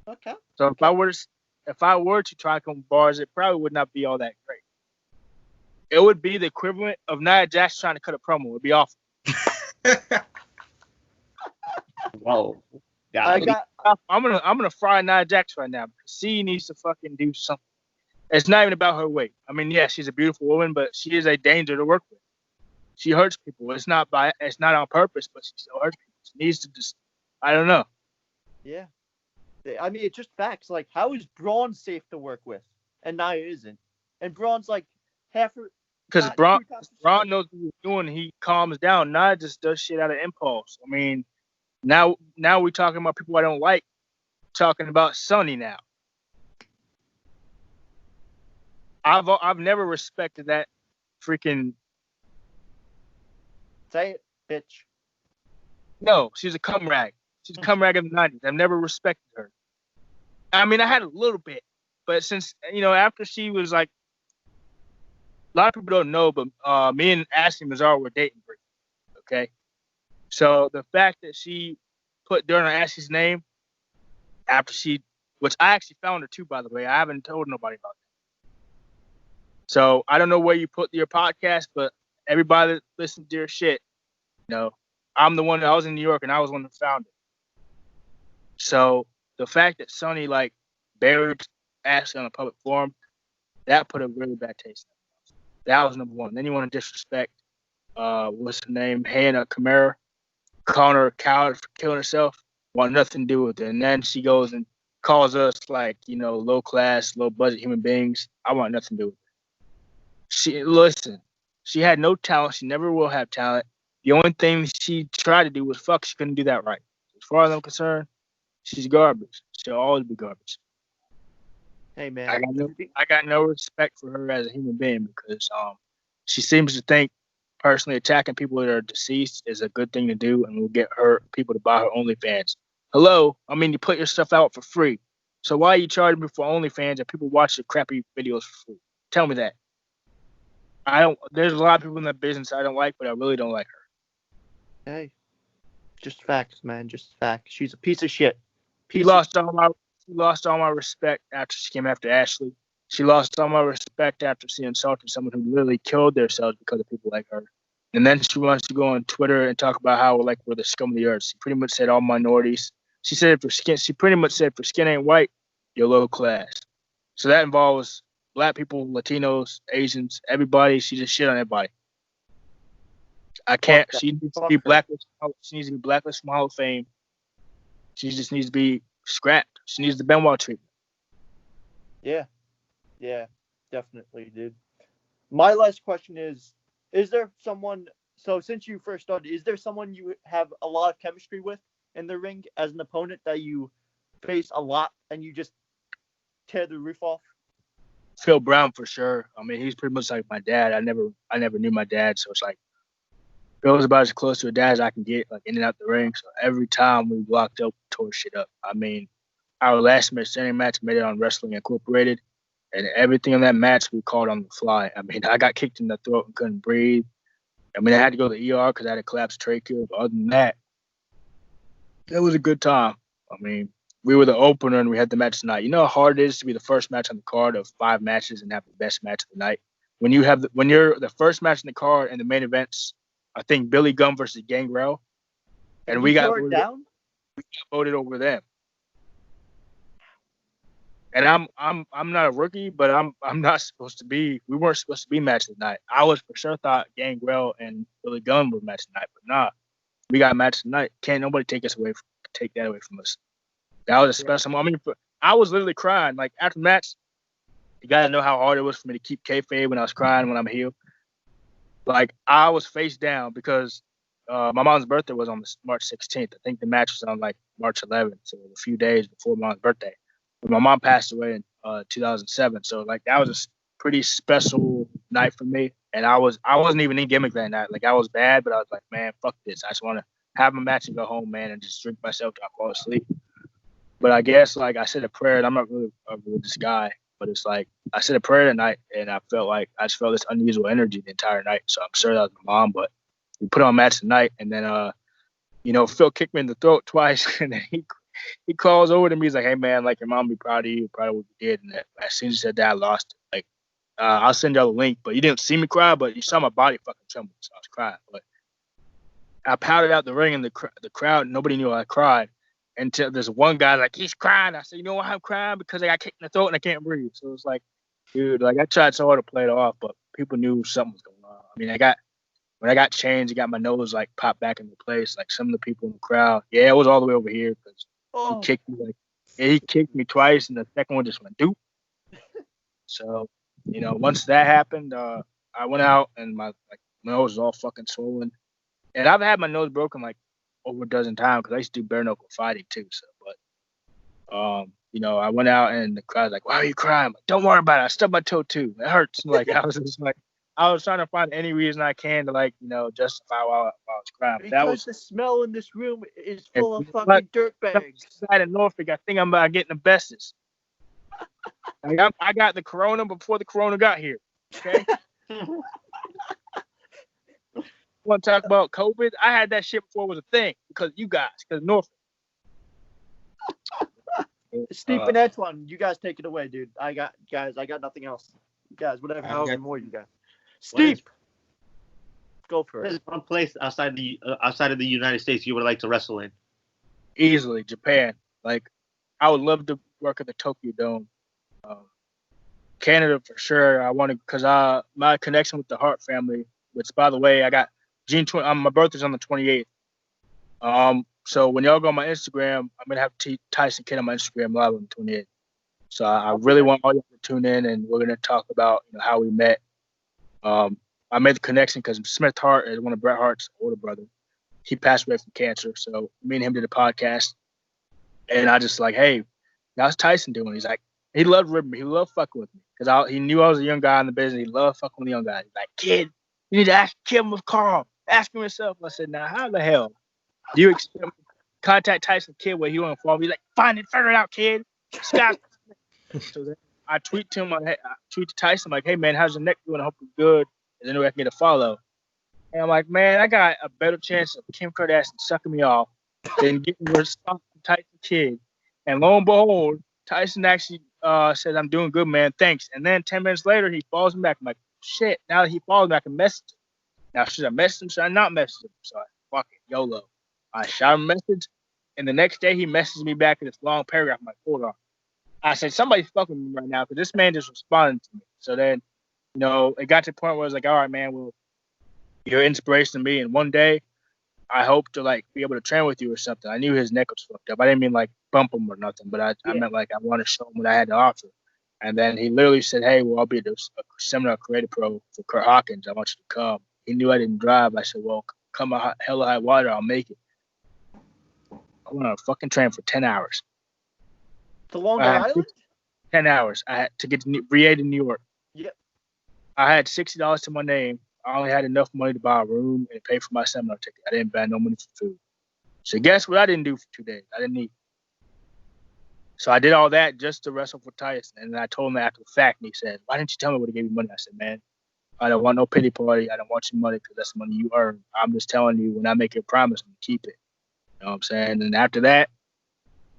Okay. So if I were to try to come bars, it probably would not be all that great. It would be the equivalent of Nia Jax trying to cut a promo. It would be awful. Whoa. I'm gonna fry Nia Jax right now because she needs to fucking do something. It's not even about her weight. I mean, yeah, she's a beautiful woman, but she is a danger to work with. She hurts people. It's not on purpose, but she still hurts people. She needs to just, I don't know. Yeah. I mean, it's just facts. Like, how is Braun safe to work with? And Nia isn't. And Braun's like half her. Because Braun knows what he's doing. He calms down. Nia just does shit out of impulse. I mean, Now we're talking about people I don't like. Talking about Sonny now. I've never respected that freaking. Say it, bitch. No, she's a cum rag. She's a cum rag of the 90s. I've never respected her. I mean, I had a little bit, but since after she was like, a lot of people don't know, but me and Ashley Mazzar were dating briefly. Okay, so the fact that she put dirt on Ashley's name after which I actually found her too, by the way. I haven't told nobody about that. So I don't know where you put your podcast, but everybody that listens to your shit, I'm the one that I was in New York and I was one that found it. So the fact that Sonny like buried Ashley on a public forum, that put a really bad taste in my mouth. That was number one. Then you want to disrespect what's her name? Hannah Kamara, calling her a coward for killing herself. Want nothing to do with it. And then she goes and calls us like, low class, low budget human beings. I want nothing to do with it. She had no talent. She never will have talent. The only thing she tried to do was fuck. She couldn't do that right. As far as I'm concerned, she's garbage. She'll always be garbage. Hey man, I got no respect for her as a human being because she seems to think personally attacking people that are deceased is a good thing to do and will get her people to buy her OnlyFans. Hello, I mean you put your stuff out for free, so why are you charging me for OnlyFans and people watch your crappy videos for free? Tell me that. There's a lot of people in that business I don't like, but I really don't like her. Hey, just facts, man. Just facts. She's a piece of shit. She lost all my respect after she came after Ashley. She lost all my respect after she insulted someone who literally killed themselves because of people like her. And then she wants to go on Twitter and talk about how we're the scum of the earth. She pretty much said all minorities. She said she pretty much said if your skin ain't white, you're low class. So that involves Black people, Latinos, Asians, everybody. She just shit on everybody. I can't. She needs to be blacklisted. She needs to be blacklisted from Hall of Fame. She just needs to be scrapped. She needs the Benoit treatment. Yeah, definitely, dude. My last question is there someone, so since you first started, is there someone you have a lot of chemistry with in the ring as an opponent that you face a lot and you just tear the roof off? Phil Brown for sure. I mean, he's pretty much like my dad. I never knew my dad, so it's like Phil was about as close to a dad as I can get, like in and out the ring. So every time we locked up, tore shit up. I mean, our last standing match made it on Wrestling Incorporated, and everything in that match we called on the fly. I mean, I got kicked in the throat and couldn't breathe. I mean, I had to go to the ER because I had a collapsed trachea. But other than that, it was a good time. I mean, we were the opener and we had the match tonight. You know how hard it is to be the first match on the card of 5 matches and have the best match of the night. When you're the first match in the card and the main events, I think Billy Gunn versus Gangrel, and we got voted over them. And I'm not a rookie, but I'm not supposed to be. We weren't supposed to be match tonight. I was for sure thought Gangrel and Billy Gunn were match tonight, but nah, we got match tonight. Can't nobody take that away from us. That was a special moment. I mean, I was literally crying. Like after the match, you gotta know how hard it was for me to keep kayfabe when I was crying when I'm heel. Like I was face down because my mom's birthday was on March 16th. I think the match was on like March 11th, so a few days before my mom's birthday. But my mom passed away in 2007, so like that was a pretty special night for me. And I wasn't even in gimmick that night. Like I was bad, but I was like, man, fuck this. I just want to have my match and go home, man, and just drink myself till I fall asleep. But I guess like I said a prayer, and I'm not really a religious guy, but it's like I said a prayer tonight, and I just felt this unusual energy the entire night. So I'm sure that was my mom, but we put on a match tonight, and then Phil kicked me in the throat twice, and then he calls over to me. He's like, "Hey man, like your mom be proud of you, proud of what you did." And as soon as he said that, I lost it. Like I'll send y'all the link, but you didn't see me cry, but you saw my body fucking tremble, so I was crying. But I pouted out the ring, and the crowd, nobody knew I cried. Until there's one guy like, he's crying. I said, you know why I'm crying? Because I got kicked in the throat and I can't breathe. So it's like, dude, like I tried so hard to play it off, but people knew something was going on. I mean, when I got changed, I got my nose like popped back into place. Like some of the people in the crowd, it was all the way over here because he kicked me twice, and the second one just went doop. So, once that happened, I went out and my nose was all fucking swollen. And I've had my nose broken like over a dozen times because I used to do bare knuckle fighting too. So, but you know, I went out and the crowd's like, "Why are you crying?" I'm like, "Don't worry about it. I stubbed my toe too. It hurts." Like I was just like, I was trying to find any reason I can to like, you know, justify why I was crying. But that Because was the smell in this room is and full of like fucking dirt bags. side in Norfolk, I think I'm about getting asbestos. Like, I got the corona before the corona got here. Okay. Want to talk about COVID? I had that shit before it was a thing because you guys, because Norfolk. Steve and Antwan, you guys take it away, dude. I got nothing else. You guys, whatever, however more you got. Steve, go for There's it. one place outside of the United States you would like to wrestle in. Easily, Japan. Like, I would love to work at the Tokyo Dome. Canada for sure. I want to because my connection with the Hart family. Which, by the way, I got June 20. My birthday's on the 28th. So when y'all go on my Instagram, I'm gonna have Tyson Kidd on my Instagram live on the 28th. So I really want all y'all to tune in, and we're gonna talk about how we met. I made the connection because Smith Hart is one of Bret Hart's older brother. He passed away from cancer, so me and him did a podcast, and I just like, hey, how's Tyson doing? He's like, he loved ribbing me. He loved fucking with me because he knew I was a young guy in the business. He loved fucking with the young guys. He's like, kid, you need to ask Kim with Carl. Ask him yourself. I said, now how the hell do you expect me to contact Tyson Kidd where he want to follow me? He's like, figure it out, kid. Scott. So then I tweet to him. I tweet to Tyson like, hey man, how's your neck doing? I hope you're good. And then I can get a follow. And I'm like, man, I got a better chance of Kim Kardashian sucking me off than getting a response from Tyson Kidd. And lo and behold, Tyson actually said, I'm doing good, man. Thanks. And then 10 minutes later, he follows me back. I'm like, shit, now that he follows me, I can message him. Now, should I message him? Should I not message him? So I fuck it, YOLO. I shot him a message. And the next day, he messaged me back in this long paragraph. I'm like, hold on. I said, somebody's fucking with me right now because this man just responded to me. So then, it got to the point where I was like, all right, man, well, you're an inspiration to me. And one day, I hope to like be able to train with you or something. I knew his neck was fucked up. I didn't mean like bump him or nothing, but I meant like I want to show him what I had to offer. And then he literally said, hey, well, I'll be the seminar creative pro for Kurt Hawkins. I want you to come. He knew I didn't drive. I said, well, come a hell of high water, I'll make it. I went on a fucking train for 10 hours. To Long Island? 10 hours. I had to get to VA to New York. Yep. I had $60 to my name. I only had enough money to buy a room and pay for my seminar ticket. I didn't buy no money for food. So guess what I didn't do for 2 days? I didn't eat. So I did all that just to wrestle for Tyson. And I told him after the fact, and he said, why didn't you tell me what he gave you money? I said, man, I don't want no pity party. I don't want your money because that's money you earn. I'm just telling you, when I make you a promise, I'm going to keep it. You know what I'm saying? And after that,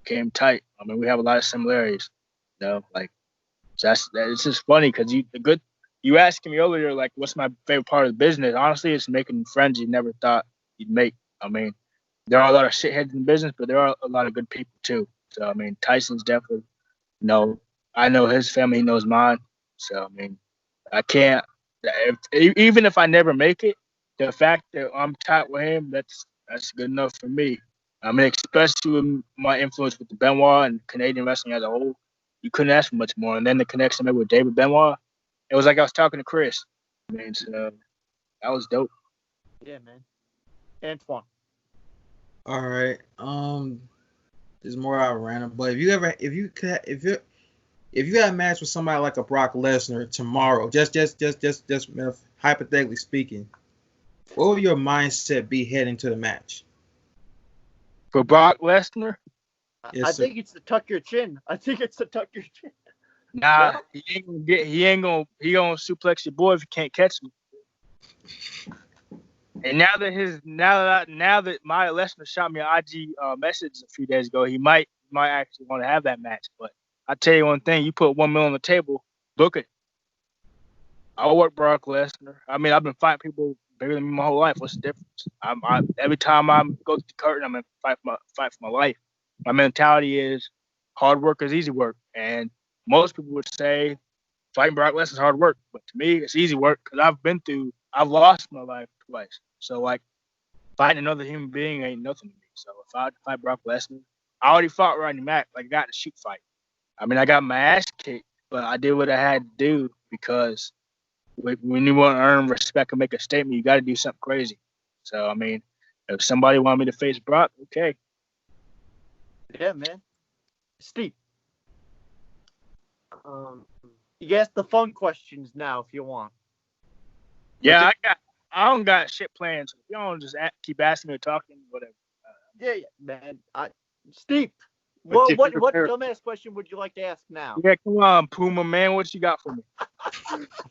came tight. I mean, we have a lot of similarities. Like, it's just funny because you asking me earlier, like, what's my favorite part of the business? Honestly, it's making friends you never thought you'd make. I mean, there are a lot of shitheads in the business, but there are a lot of good people too. So, I mean, Tyson's definitely, I know his family, he knows mine. So, I mean, I can't, even if I never make it, the fact that I'm tight with him, that's good enough for me. I mean, especially with my influence with the Benoit and Canadian wrestling as a whole, you couldn't ask for much more. And then the connection I made with David Benoit, it was like I was talking to Chris. I mean, so that was dope. Yeah, man. Antwan. All right. There's more out of random, but if you had a match with somebody like a Brock Lesnar tomorrow, just hypothetically speaking, what would your mindset be heading to the match? For Brock Lesnar? Yes, I think it's to tuck your chin. Nah, no? He gonna suplex your boy if you can't catch him. And now that my Lesnar shot me an IG message a few days ago, he might actually want to have that match. But I tell you one thing: you put $1 million on the table, book it. I'll work Brock Lesnar. I mean, I've been fighting people bigger than me my whole life. What's the difference? Every time I go to the curtain, I'm gonna fight for my life. My mentality is hard work is easy work, and most people would say fighting Brock Lesnar is hard work, but to me, it's easy work because I've lost my life twice. So, like, fighting another human being ain't nothing to me. So, if I fight Brock Lesnar, I already fought Rodney Mack. Like, I got in a shoot fight. I mean, I got my ass kicked, but I did what I had to do because when you want to earn respect and make a statement, you got to do something crazy. So, I mean, If somebody wanted me to face Brock, okay. Yeah, man. Steve. You can ask the fun questions now if you want. Yeah, I don't got shit planned. So if you don't just keep asking me or talking, whatever. Yeah, man. Steve, what dumbass question would you like to ask now? Yeah, come on, Puma man, what you got for me?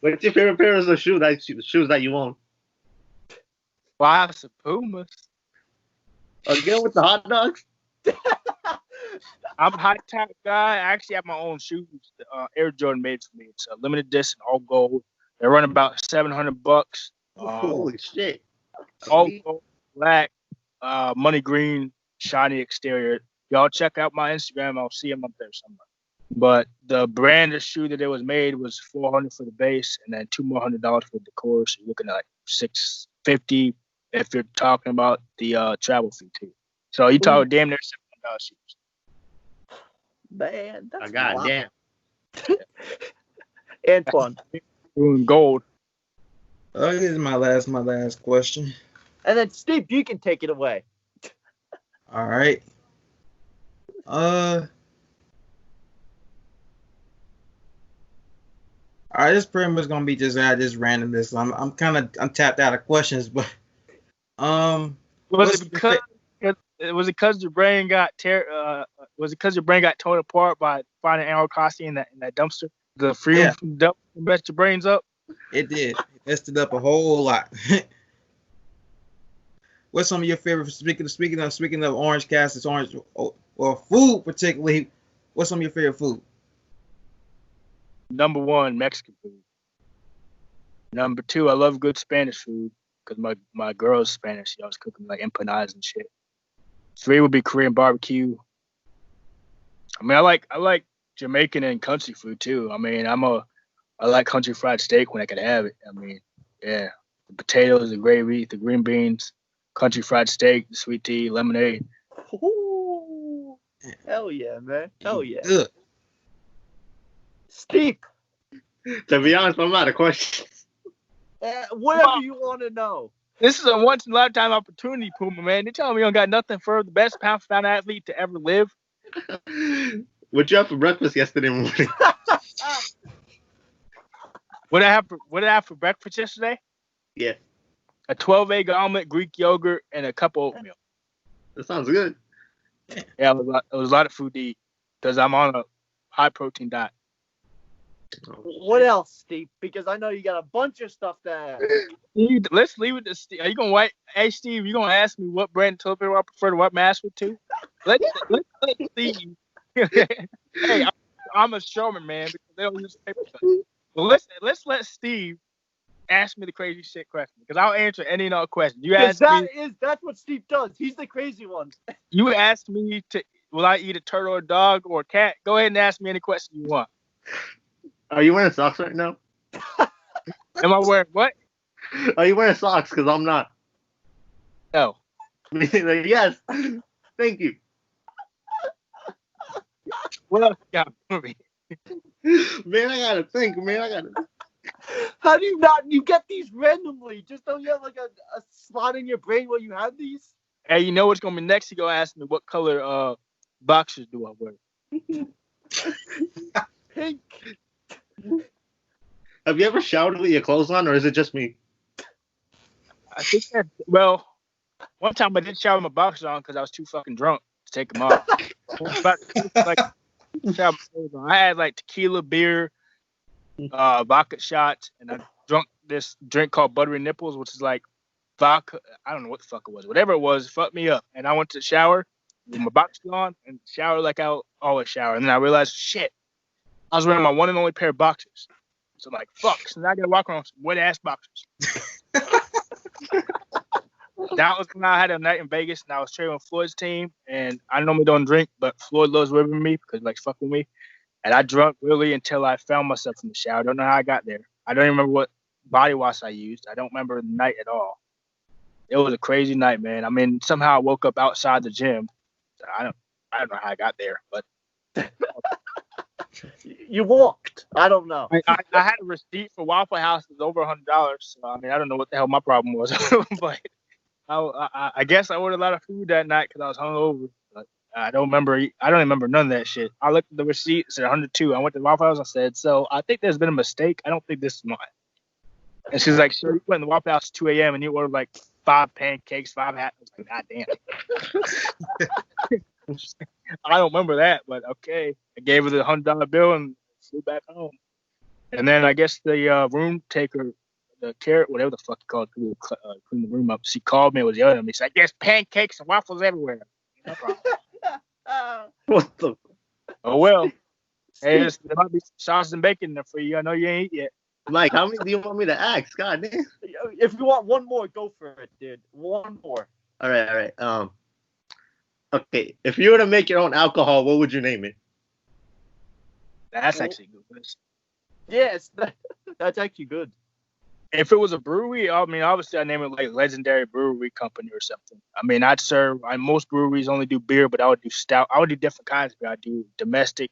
What's your favorite pair of shoes that you own? Well, I have some Pumas. Again with the hot dogs? I'm a high top guy. I actually have my own shoes. Air Jordan made for me. It's a limited edition, all gold. They run about $700. Holy shit! All gold, black, money green, shiny exterior. Y'all check out my Instagram. I'll see them up there somewhere. But the brand of shoe that it was made was $400 for the base, and then $200 more for the decor. So you're looking at like $650 if you're talking about the travel fee too. So you talk damn near $700 shoes. Man, that's goddamn. Antwan. Doing gold. This is my last question. And then Steve, you can take it away. All right. All right, this pretty much gonna be just randomness. I'm tapped out of questions, but was it because your brain got torn apart by finding Animal Crossing in that dumpster? The freedom from the dumpster messed your brains up? It did. It messed it up a whole lot. What's some of your favorite? Speaking of orange casts, orange or food particularly. What's some of your favorite food? Number 1, Mexican food. Number 2, I love good Spanish food because my girl's Spanish. She always cooking like empanadas and shit. 3 would be Korean barbecue. I mean, I like Jamaican and country food too. I mean, I like country fried steak when I can have it. I mean, yeah, the potatoes, the gravy, the green beans, country fried steak, the sweet tea, lemonade. Ooh, hell yeah, man. Hell yeah. Good. Steve. To be honest, I'm out of questions. Whatever you want to know. This is a once in a lifetime opportunity, Puma, man. They telling me you don't got nothing for the best pound-for-pound athlete to ever live. What'd you have for breakfast yesterday morning? What did I have for breakfast yesterday? Yeah. A 12-egg omelet, Greek yogurt, and a cup of oatmeal. That sounds good. Yeah, it was a lot of food to eat because I'm on a high-protein diet. What else, Steve? Because I know you got a bunch of stuff to add. Let's leave it to Steve. Are you gonna Hey, Steve, you gonna ask me what brand of toilet paper I prefer to wipe my ass with too? Let's Steve. Hey, I'm a showman, man, because they don't use paper cuts. Well, let's let Steve ask me the crazy shit question because I'll answer any and all questions. That's what Steve does. He's the crazy one. You asked me will I eat a turtle, a dog, or a cat? Go ahead and ask me any question you want. Are you wearing socks right now? Am I wearing what? Are you wearing socks? Because I'm not. No. Yes. Thank you. What else you got for me? Man, I gotta think. Man, How do you not? You get these randomly. Just don't you have like a slot in your brain where you have these? Hey, you know what's gonna be next? You go ask me what color boxers do I wear? Pink. Have you ever showered with your clothes on, or is it just me? I think one time I did shower with my boxers on because I was too fucking drunk to take them off. I had like tequila, beer, vodka shots, and I drunk this drink called Buttery Nipples, which is like vodka. I don't know what the fuck it was. Whatever it was, fucked me up. And I went to the shower with my boxers on and shower like I always shower. And then I realized, shit, I was wearing my one and only pair of boxers. So like, fuck. So now I gotta walk around with some wet ass boxers. That was when I had a night in Vegas and I was training with Floyd's team. And I normally don't drink, but Floyd loves ribbing me because like fuck with me. And I drunk really until I found myself in the shower. I don't know how I got there. I don't even remember what body wash I used. I don't remember the night at all. It was a crazy night, man. I mean, somehow I woke up outside the gym. I don't know how I got there, but you walked. I don't know. I had a receipt for Waffle House. It was over $100. So I mean, I don't know what the hell my problem was, but I guess I ordered a lot of food that night because I was hungover. But I don't remember none of that shit. I looked at the receipt, it said 102. I went to the Waffle House. I said, so I think there's been a mistake. I don't think this is mine. And she's like, sure, you went in the Waffle House at 2 a.m. and you ordered like 5 pancakes, 5 hats. I was like, God damn. I don't remember that, but okay. I gave her the $100 bill and flew back home. And then I guess the room taker, the carrot, whatever the fuck you call it, who clean the room up, she called me and was yelling at me. She's like, there's pancakes and waffles everywhere. No problem. What the? Oh, well. Hey, there might be sausage and bacon there for you. I know you ain't eat yet. Mike, how many do you want me to ask? God damn. If you want one more, go for it, dude. One more. All right. Okay. If you were to make your own alcohol, what would you name it? That's actually good. Yes, that's actually good. If it was a brewery, I mean, obviously I name it like Legendary Brewery Company or something. I mean, most breweries only do beer, but I would do stout. I would do different kinds of beer. I do domestic,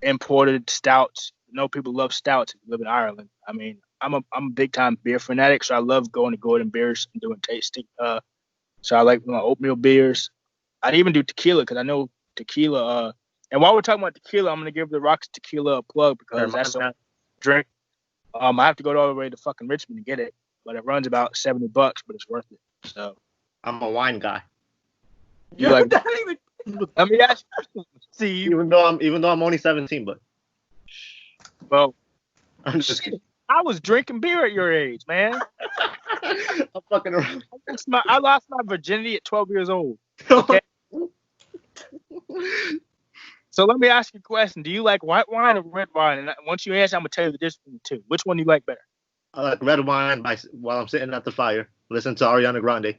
imported stouts. I know people love stouts if you live in Ireland. I mean, I'm a big time beer fanatic, so I love going to Gordon Beers and doing tasting. So I like oatmeal beers. I'd even do tequila because I know tequila. And while we're talking about tequila, I'm gonna give the Rocks Tequila a plug because that's a drink. I have to go all the way to fucking Richmond to get it, but it runs about $70, but it's worth it. So I'm a wine guy. You like? Let me ask you. See, even though I'm only 17, but well, I'm just kidding. I was drinking beer at your age, man. I'm fucking around. I lost my virginity at 12 years old. Okay. So let me ask you a question. Do you like white wine or red wine? And once you answer, I'm going to tell you the difference between the two. Which one do you like better? I like red wine while I'm sitting at the fire. Listen to Ariana Grande.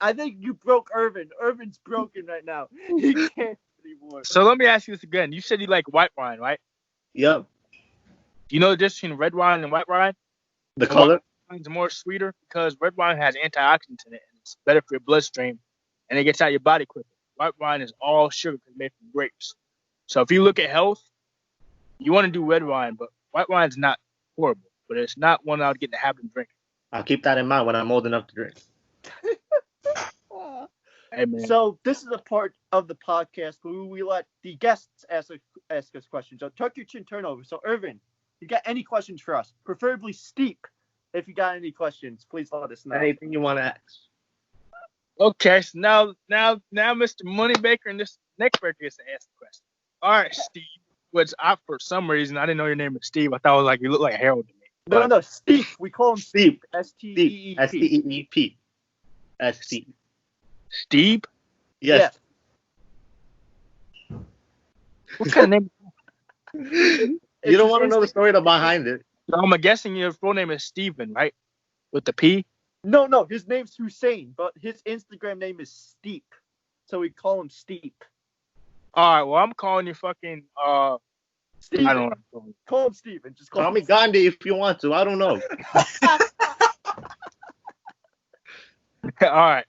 I think you broke Irvin. Irvin's broken right now. He can't anymore. So let me ask you this again. You said you like white wine, right? Yep. Do you know the difference between red wine and white wine? The color? White wine's more sweeter because red wine has antioxidants in it, and it's better for your bloodstream, and it gets out of your body quicker. White wine is all sugar because it's made from grapes. So if you look at health, you want to do red wine, but white wine's not horrible, but it's not one I would get in the habit of drinking. I'll keep that in mind when I'm old enough to drink. Hey, man. So this is a part of the podcast where we let the guests ask us questions. So tuck your chin, turn over. So Irvin, you got any questions for us? Preferably steep. If you got any questions, please let us know. Anything you want to ask. Okay, so now Mr. Moneymaker and this next breaker gets to ask the question. All right, Steve. Which for some reason I didn't know your name was Steve. I thought it was like you look like Harold to me. No, Steve. We call him Steve. S-T-E-E-P. S-T-E-E-P. S-T. Steve? Yes. Yeah. What kind of name? You don't want to know the story behind it. So I'm guessing your full name is Steven, right? With the P? No. His name's Hussein, but his Instagram name is Steep. So we call him Steep. All right, well, I'm calling you fucking, Steven. I don't know. Call him Steven. Just Call me Gandhi if you want to. I don't know. All right.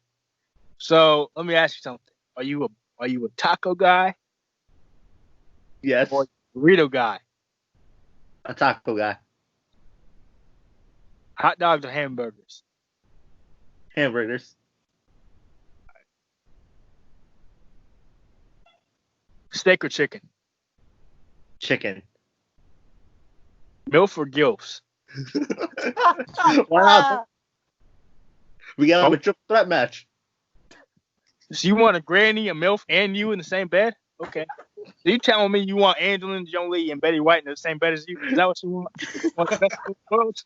So let me ask you something. Are you a taco guy? Yes. Or a burrito guy? A taco guy. Hot dogs or hamburgers? Hamburgers. Steak or chicken? Chicken. MILF or GILFs? Why not? We got to have a triple threat match. So you want a granny, a MILF, and you in the same bed? Okay. So you telling me you want Angelina Jolie and Betty White in the same bed as you? Is that what you want? Want the best of both worlds?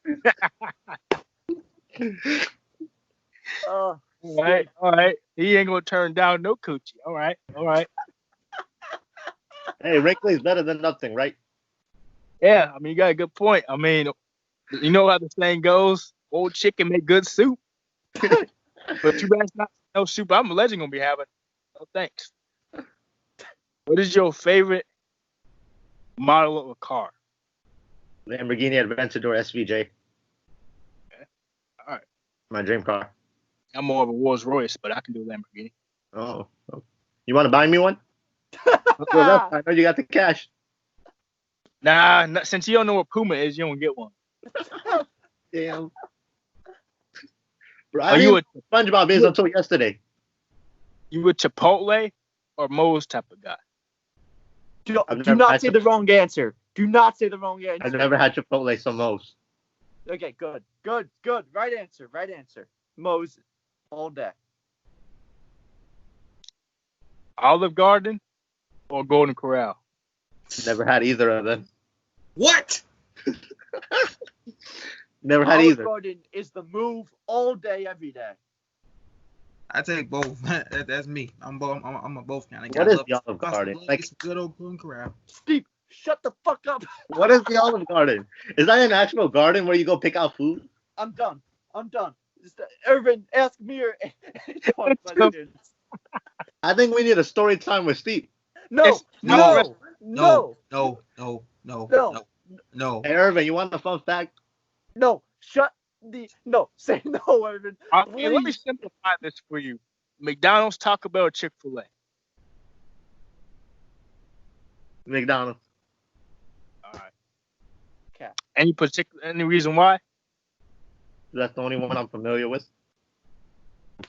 All right. He ain't gonna turn down no coochie. All right. Hey, wrinkly is better than nothing, right? Yeah, I mean, you got a good point. I mean, you know how the saying goes, old chicken make good soup. But you guys not no soup I'm a legend gonna be having. No thanks. What is your favorite model of a car? Lamborghini Aventador SVJ. Okay. All right. My dream car. I'm more of a Rolls Royce, but I can do Lamborghini. Oh. You want to buy me one? I know you got the cash. Nah, since you don't know what Puma is, you don't get one. Damn. Bro, I didn't know SpongeBob is until yesterday. You a Chipotle or Moe's type of guy? Do not say the wrong answer. Do not say the wrong answer. I've never had Chipotle, so Moe's. Okay, good. Right answer. Moe's all day. Olive Garden or Golden Corral? Never had either of them. What? Never had Olive either. Garden is the move all day, every day. I take both. That's me. I'm a both kind of guy. What is the Olive Garden? Like good old Golden Corral. Steve, shut the fuck up. What is the Olive Garden? Is that an actual garden where you go pick out food? I'm done. Irvin, ask me your questions. I think we need a story time with Steve. No. Hey, Irvin, you want the fun fact? No. Say no, Irvin. Okay, let me simplify this for you. McDonald's, Taco Bell, or Chick-fil-A? McDonald's. All right. Okay. Any reason why? That's the only one I'm familiar with.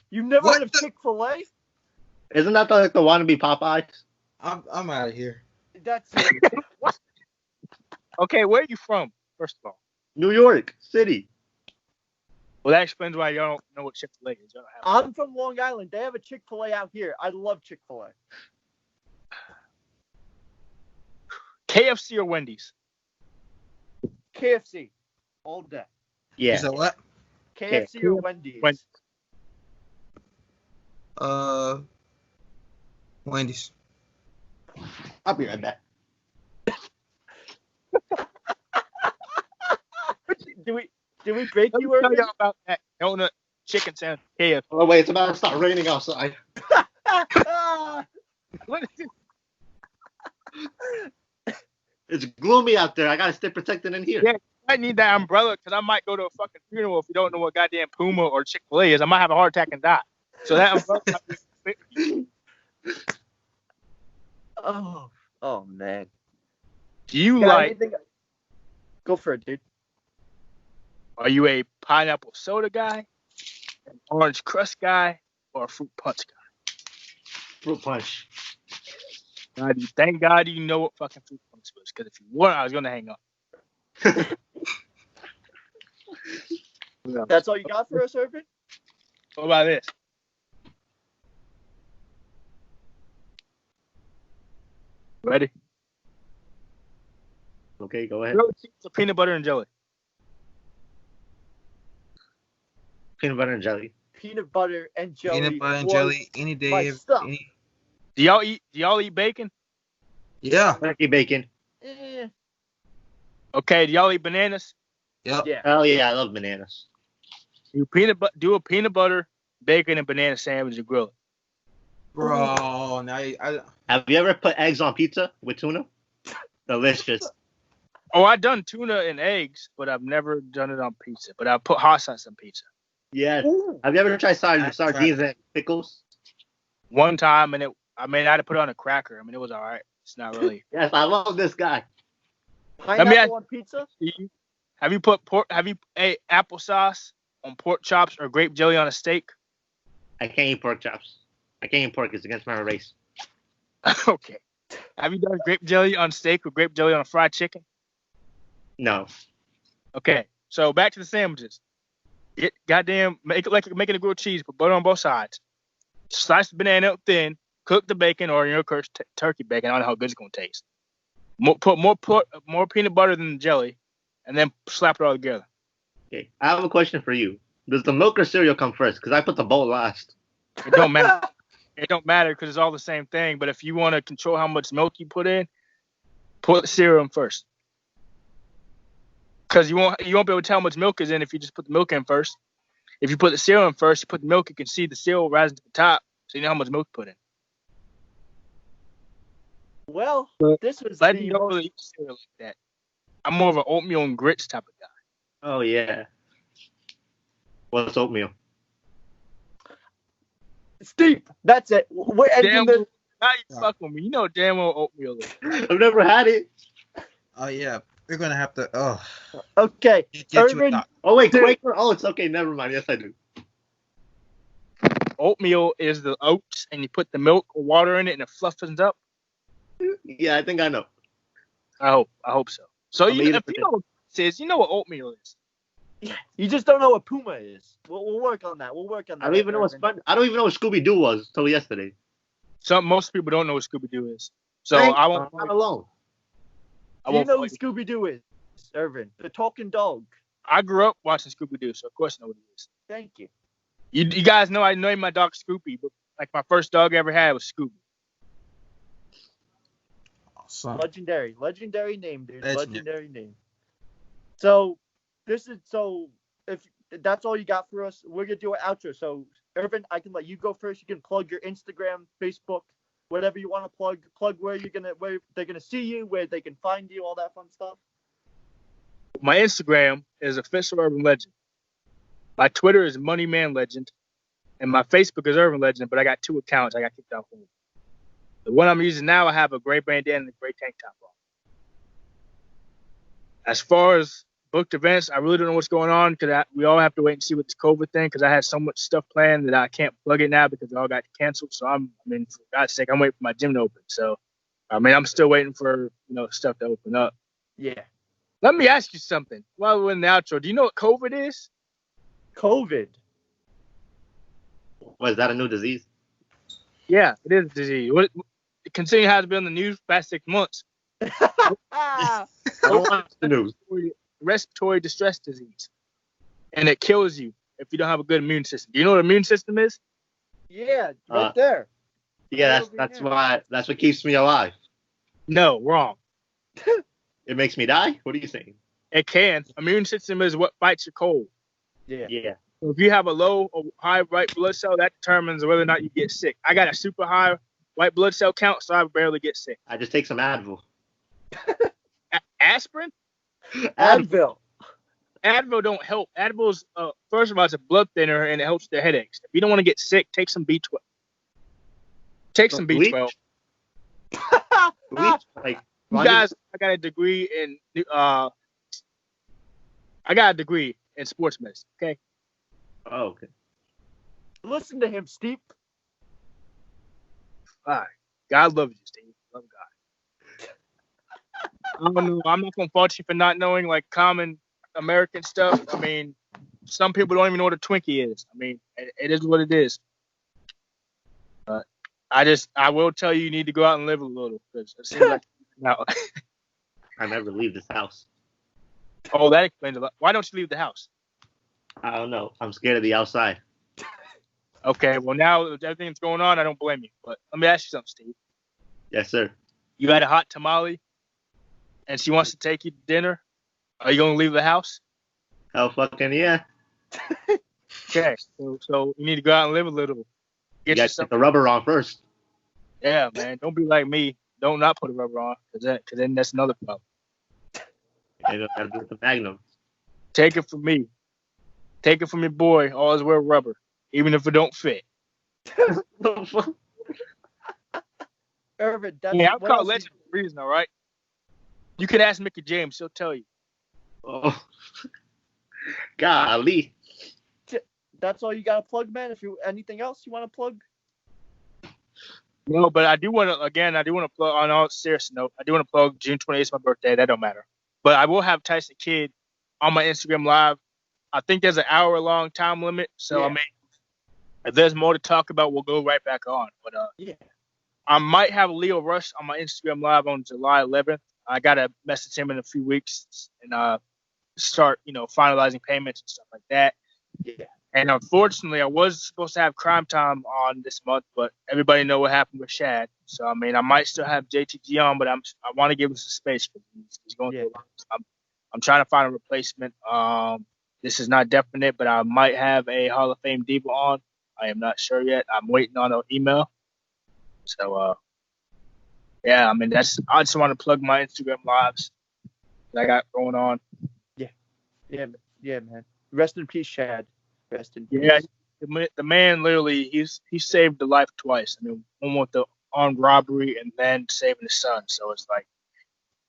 You've never heard of Chick-fil-A? Isn't that the wannabe Popeyes? I'm out of here. That's what? Okay, where are you from, first of all? New York City. Well, that explains why y'all don't know what Chick-fil-A is. I'm from Long Island. They have a Chick-fil-A out here. I love Chick-fil-A. KFC or Wendy's? KFC. All day. Yeah. You said what? KFC or Wendy's? Wendy's. I'll be right back. Did we break you? Let me tell y'all about that donut chicken sandwich. KFC. Oh wait, it's about to start raining outside. What is it? It's gloomy out there. I gotta stay protected in here. Yeah, I need that umbrella because I might go to a fucking funeral if you don't know what goddamn Puma or Chick-fil-A is. I might have a heart attack and die. So that umbrella might be... Oh man. Do you like... Anything? Go for it, dude. Are you a pineapple soda guy, an orange crust guy, or a fruit punch guy? Fruit punch. Thank God you know what fucking fruit punch was, because if you weren't, I was gonna hang up. That's all you got for us, Irvin? What about this? Ready? Okay, go ahead. Peanut butter and jelly. Peanut butter and jelly. Peanut butter and jelly. Peanut butter and jelly any day. Do y'all eat bacon? Yeah. Turkey bacon. Okay, do y'all eat bananas? Yep. Yeah. Hell yeah, I love bananas. Do a peanut butter, bacon, and banana sandwich and grill it. Bro, now Have you ever put eggs on pizza with tuna? Delicious. Oh, I've done tuna and eggs, but I've never done it on pizza. But I put hot sauce on pizza. Yes. Have you ever tried sardines and pickles? One time, and I had to put it on a cracker. I mean, it was all right. It's not really. Yes, I love this guy. Pineapple on pizza? Have you put applesauce on pork chops or grape jelly on a steak? I can't eat pork chops. I can't eat pork. It's against my race. Okay. Have you done grape jelly on steak or grape jelly on a fried chicken? No. Okay. So back to the sandwiches. Make it like you're making a grilled cheese. Put butter on both sides. Slice the banana up thin. Cook the bacon, or in your case, turkey bacon. I don't know how good it's gonna taste. Put more peanut butter than the jelly, and then slap it all together. Okay. I have a question for you. Does the milk or cereal come first? Because I put the bowl last. It don't matter. It don't matter because it's all the same thing. But if you want to control how much milk you put in, put the cereal in first. Because you won't be able to tell how much milk is in if you just put the milk in first. If you put the cereal in first, you put the milk, you can see the cereal rising to the top, so you know how much milk you put in. Well, this was I don't really eat cereal like that. I'm more of an oatmeal and grits type of guy. Oh yeah. What's oatmeal? Steve, that's it. We're ending this. Now you fuck with me. You know damn well oatmeal is. I've never had it. Oh yeah, we're gonna have to. Okay, Irvin. Oh wait, Quaker. Oh, it's okay. Never mind. Yes, I do. oatmeal is the oats, and you put the milk or water in it, and it fluffens up? Yeah, I think I know. I hope so. So I'm if eating you know what it is, you know what oatmeal is. Yeah, you just don't know what Puma is. We'll work on that. We'll work on that. I don't even know what Scooby Doo was till yesterday. Most people don't know what Scooby Doo is. So Thanks, I won't. I'm not alone. I Do you won't know who fight Scooby Doo is, Irvin? The talking dog. I grew up watching Scooby Doo, so of course I know what it is. Thank you. You guys know I named my dog Scoopy, but like my first dog I ever had was Scooby. Awesome. Legendary name, dude. Legendary. Legendary name. So if that's all you got for us, we're gonna do an outro. So Irvin, I can let you go first. You can plug your Instagram, Facebook, whatever you want to plug. Plug where they're gonna see you, where they can find you, all that fun stuff. My Instagram is official Irvin Legend. My Twitter is Moneyman Legend, and my Facebook is Irvin Legend. But I got 2 accounts. I got kicked off. The one I'm using now, I have a gray bandana and a gray tank top on. As far as booked events, I really don't know what's going on because we all have to wait and see with this COVID thing because I had so much stuff planned that I can't plug it now because it all got canceled. So for God's sake, I'm waiting for my gym to open. So, I'm still waiting for, stuff to open up. Yeah. Let me ask you something while we're in the outro. Do you know what COVID is? COVID. Was that a new disease? Yeah, it is a disease. Considering how it's been in the news for the past 6 months. I don't watch the news. Respiratory distress disease. And it kills you if you don't have a good immune system. Do you know what immune system is? Yeah, right there. Yeah, that's what keeps me alive. No, wrong. It makes me die? What are you saying? It can. Immune system is what fights your cold. Yeah. So if you have a low or high white blood cell, that determines whether or not you get sick. I got a super high white blood cell count, so I barely get sick. I just take some Advil. Aspirin? Advil. Advil don't help. Advil's, first of all, it's a blood thinner, and it helps the headaches. If you don't want to get sick, take some B12. Take some B12. Bleach? Like, you guys, I got a degree in sports medicine, okay? Oh, okay. Listen to him, Steve. All right. God loves you, Steve. Love God. I don't know. I'm not going to fault you for not knowing, like, common American stuff. Some people don't even know what a Twinkie is. It is what it is. But I will tell you need to go out and live a little. Because it seems like now. I never leave this house. Oh, that explains a lot. Why don't you leave the house? I don't know. I'm scared of the outside. Okay, well, now with everything that's going on, I don't blame you. But let me ask you something, Steve. Yes, sir. You had a hot tamale, and she wants to take you to dinner. Are you going to leave the house? Hell fucking yeah. Okay, so you need to go out and live a little. You got to get the rubber on first. Yeah, man. Don't be like me. Don't not put a rubber on, because then that's another problem. You know, gotta do it with the Magnum. Take it from me. Take it from your boy. Always wear rubber, even if it don't fit. Irvin, I'm called Legend for a reason, all right? You can ask Mickey James. She'll tell you. Oh, golly. That's all you got to plug, man? Anything else you want to plug? No, but I do want to plug, on all serious note, I do want to plug June 28th is my birthday. That don't matter. But I will have Tyson Kidd on my Instagram Live. I think there's an hour-long time limit. So, yeah. If there's more to talk about, we'll go right back on. But I might have Leo Rush on my Instagram Live on July 11th. I got to message him in a few weeks and start, finalizing payments and stuff like that. Yeah. And unfortunately, I was supposed to have Crime Time on this month, but everybody know what happened with Shad. So, I might still have JTG on, but I want to give him some space because he's going through a lot. I'm trying to find a replacement. This is not definite, but I might have a Hall of Fame diva on. I am not sure yet. I'm waiting on an email. So, I just want to plug my Instagram lives that I got going on. Yeah, man. Rest in peace, Shad. Rest in peace. Yeah, the man literally, he saved the life twice. One with the armed robbery and then saving his son. So it's like,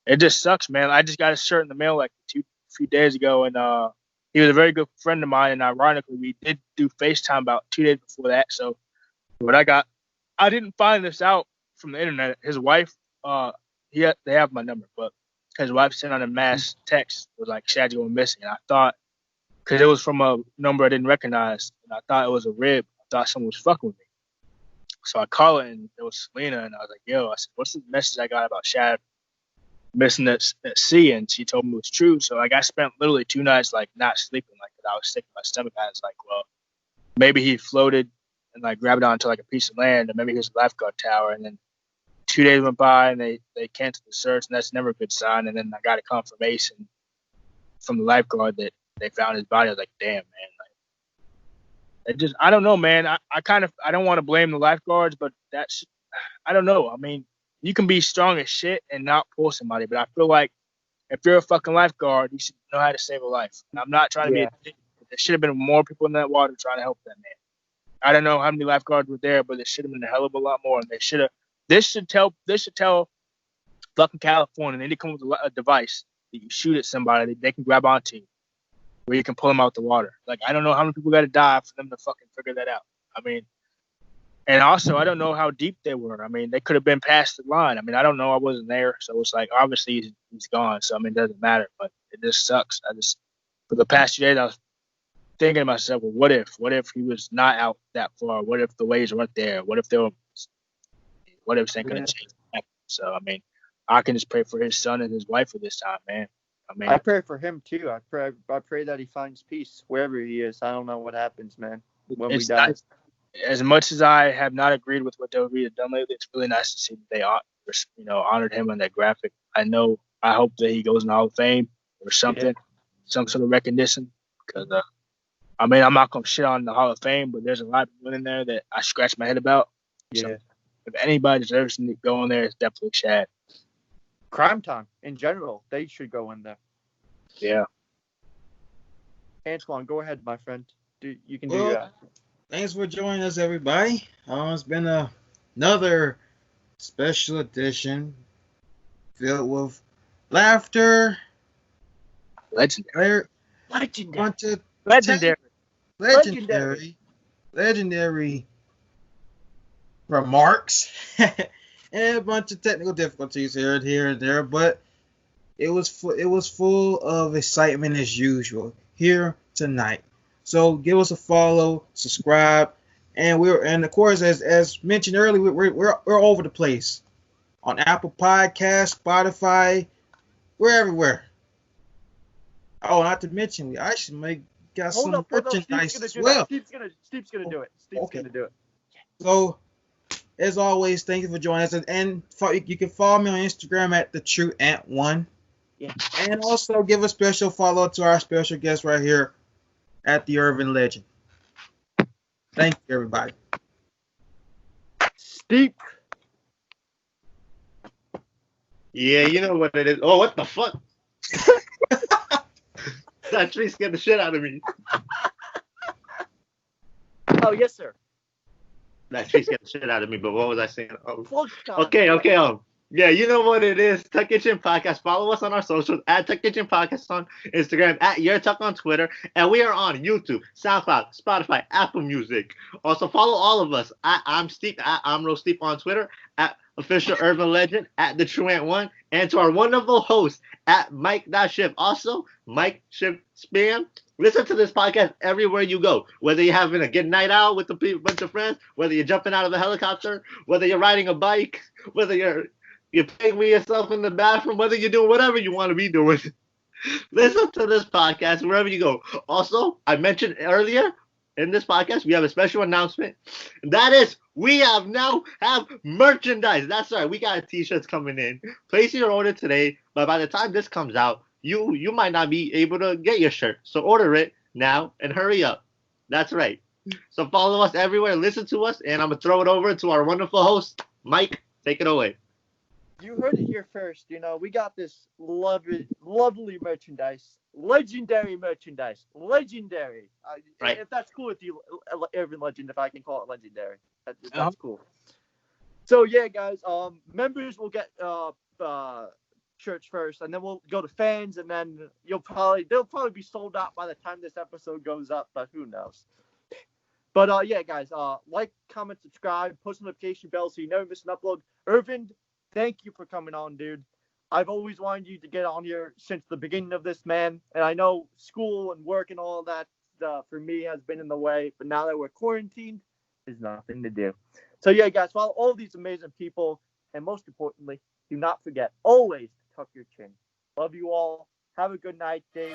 it just sucks, man. I just got a shirt in the mail like a few days ago, and he was a very good friend of mine, and ironically, we did do FaceTime about 2 days before that. So I didn't find this out from the internet. His wife, they have my number, but his wife sent out a mass text, was like, Shad, you went missing. And I thought, because it was from a number I didn't recognize, and I thought it was a rib. I thought someone was fucking with me. So I called her, and it was Selena, and I was like, yo, I said, what's the message I got about Shad missing at sea? And she told me it was true. So like I spent literally 2 nights like not sleeping, like, 'cause I was sick in my stomach. I was like, well, maybe he floated and like grabbed onto like a piece of land, and maybe he was a lifeguard tower. And then 2 days went by, and they canceled the search, and that's never a good sign. And then I got a confirmation from the lifeguard that they found his body. I was like, damn, man. I don't know, man. I don't want to blame the lifeguards, but I don't know. I mean, you can be strong as shit and not pull somebody, but I feel like if you're a fucking lifeguard, you should know how to save a life. And I'm not trying to be a dick, but there should have been more people in that water trying to help that man. I don't know how many lifeguards were there, but there should have been a hell of a lot more. And they should have. This should tell fucking California, they need to come with a device that you shoot at somebody that they can grab onto, where you can pull them out the water. Like, I don't know how many people got to die for them to fucking figure that out. I mean, and also, I don't know how deep they were. I mean, they could have been past the line. I mean, I don't know. I wasn't there. So it's like, obviously, he's gone. So, I mean, it doesn't matter. But it just sucks. For the past 2 days, I was thinking to myself, well, what if he was not out that far? What if the waves weren't there? What if things ain't going to change? So, I mean, I can just pray for his son and his wife for this time, man. I mean, I pray for him too. I pray that he finds peace wherever he is. I don't know what happens, man, when we die. Nice. As much as I have not agreed with what WWE have done lately, it's really nice to see that they honored him on that graphic. I hope that he goes in the Hall of Fame or something, some sort of recognition. Because I mean, I'm not gonna shit on the Hall of Fame, but there's a lot of people in there that I scratch my head about. Yeah. So if anybody deserves to go in there, it's definitely Shad. Crime Time in general, they should go in there. Yeah. Antwan, go ahead, my friend. You can do that. Thanks for joining us, everybody. It's been another special edition filled with laughter, legendary remarks, and a bunch of technical difficulties here and there. But it was full of excitement as usual here tonight. So give us a follow, subscribe, and of course, as mentioned earlier, we're over the place on Apple Podcasts, Spotify, we're everywhere. Oh, not to mention, we actually got some merchandise as well. Steve's gonna do it. Steve's gonna do it. So, as always, thank you for joining us, and you can follow me on Instagram at TheTrueAnt1. Yeah. And also give a special follow to our special guest right here at the Irvin Legend. Thank you, everybody. Steve. Yeah, you know what it is. Oh, what the fuck? That tree scared the shit out of me. Oh, yes, sir. That tree scared the shit out of me, but what was I saying? Oh. Okay. Yeah, you know what it is. Tuck Kitchen Podcast. Follow us on our socials at Tuck Kitchen Podcast on Instagram, at Your Tuck on Twitter, and we are on YouTube, SoundCloud, Spotify, Apple Music. Also, follow all of us. I'm Steve. I'm Rose Steve on Twitter, at Official Irvin Legend, at The True Ant 1, and to our wonderful host at Mike.Shift. Also, Mike Shift Spam. Listen to this podcast everywhere you go. Whether you're having a good night out with a bunch of friends, whether you're jumping out of a helicopter, whether you're riding a bike, whether you're playing with yourself in the bathroom, whether you're doing whatever you want to be doing. Listen to this podcast wherever you go. Also, I mentioned earlier in this podcast, we have a special announcement. That is, we now have merchandise. That's right. We got t-shirts coming in. Place your order today, but by the time this comes out, you might not be able to get your shirt. So order it now and hurry up. That's right. So follow us everywhere. Listen to us, and I'm going to throw it over to our wonderful host, Mike. Take it away. You heard it here first. We got this lovely merchandise. Legendary merchandise. Legendary. Right. If that's cool with you, Irvin Legend, if I can call it legendary. That's cool. So, yeah, guys, members will get shirts first, and then we'll go to fans, and then they'll probably be sold out by the time this episode goes up, but who knows. But yeah, guys, like, comment, subscribe, post notification bell so you never miss an upload. Irvin, thank you for coming on, dude. I've always wanted you to get on here since the beginning of this, man. And I know school and work and all that for me has been in the way, but now that we're quarantined, there's nothing to do. So yeah, guys, follow all these amazing people, and most importantly, do not forget always to tuck your chin. Love you all. Have a good night, day.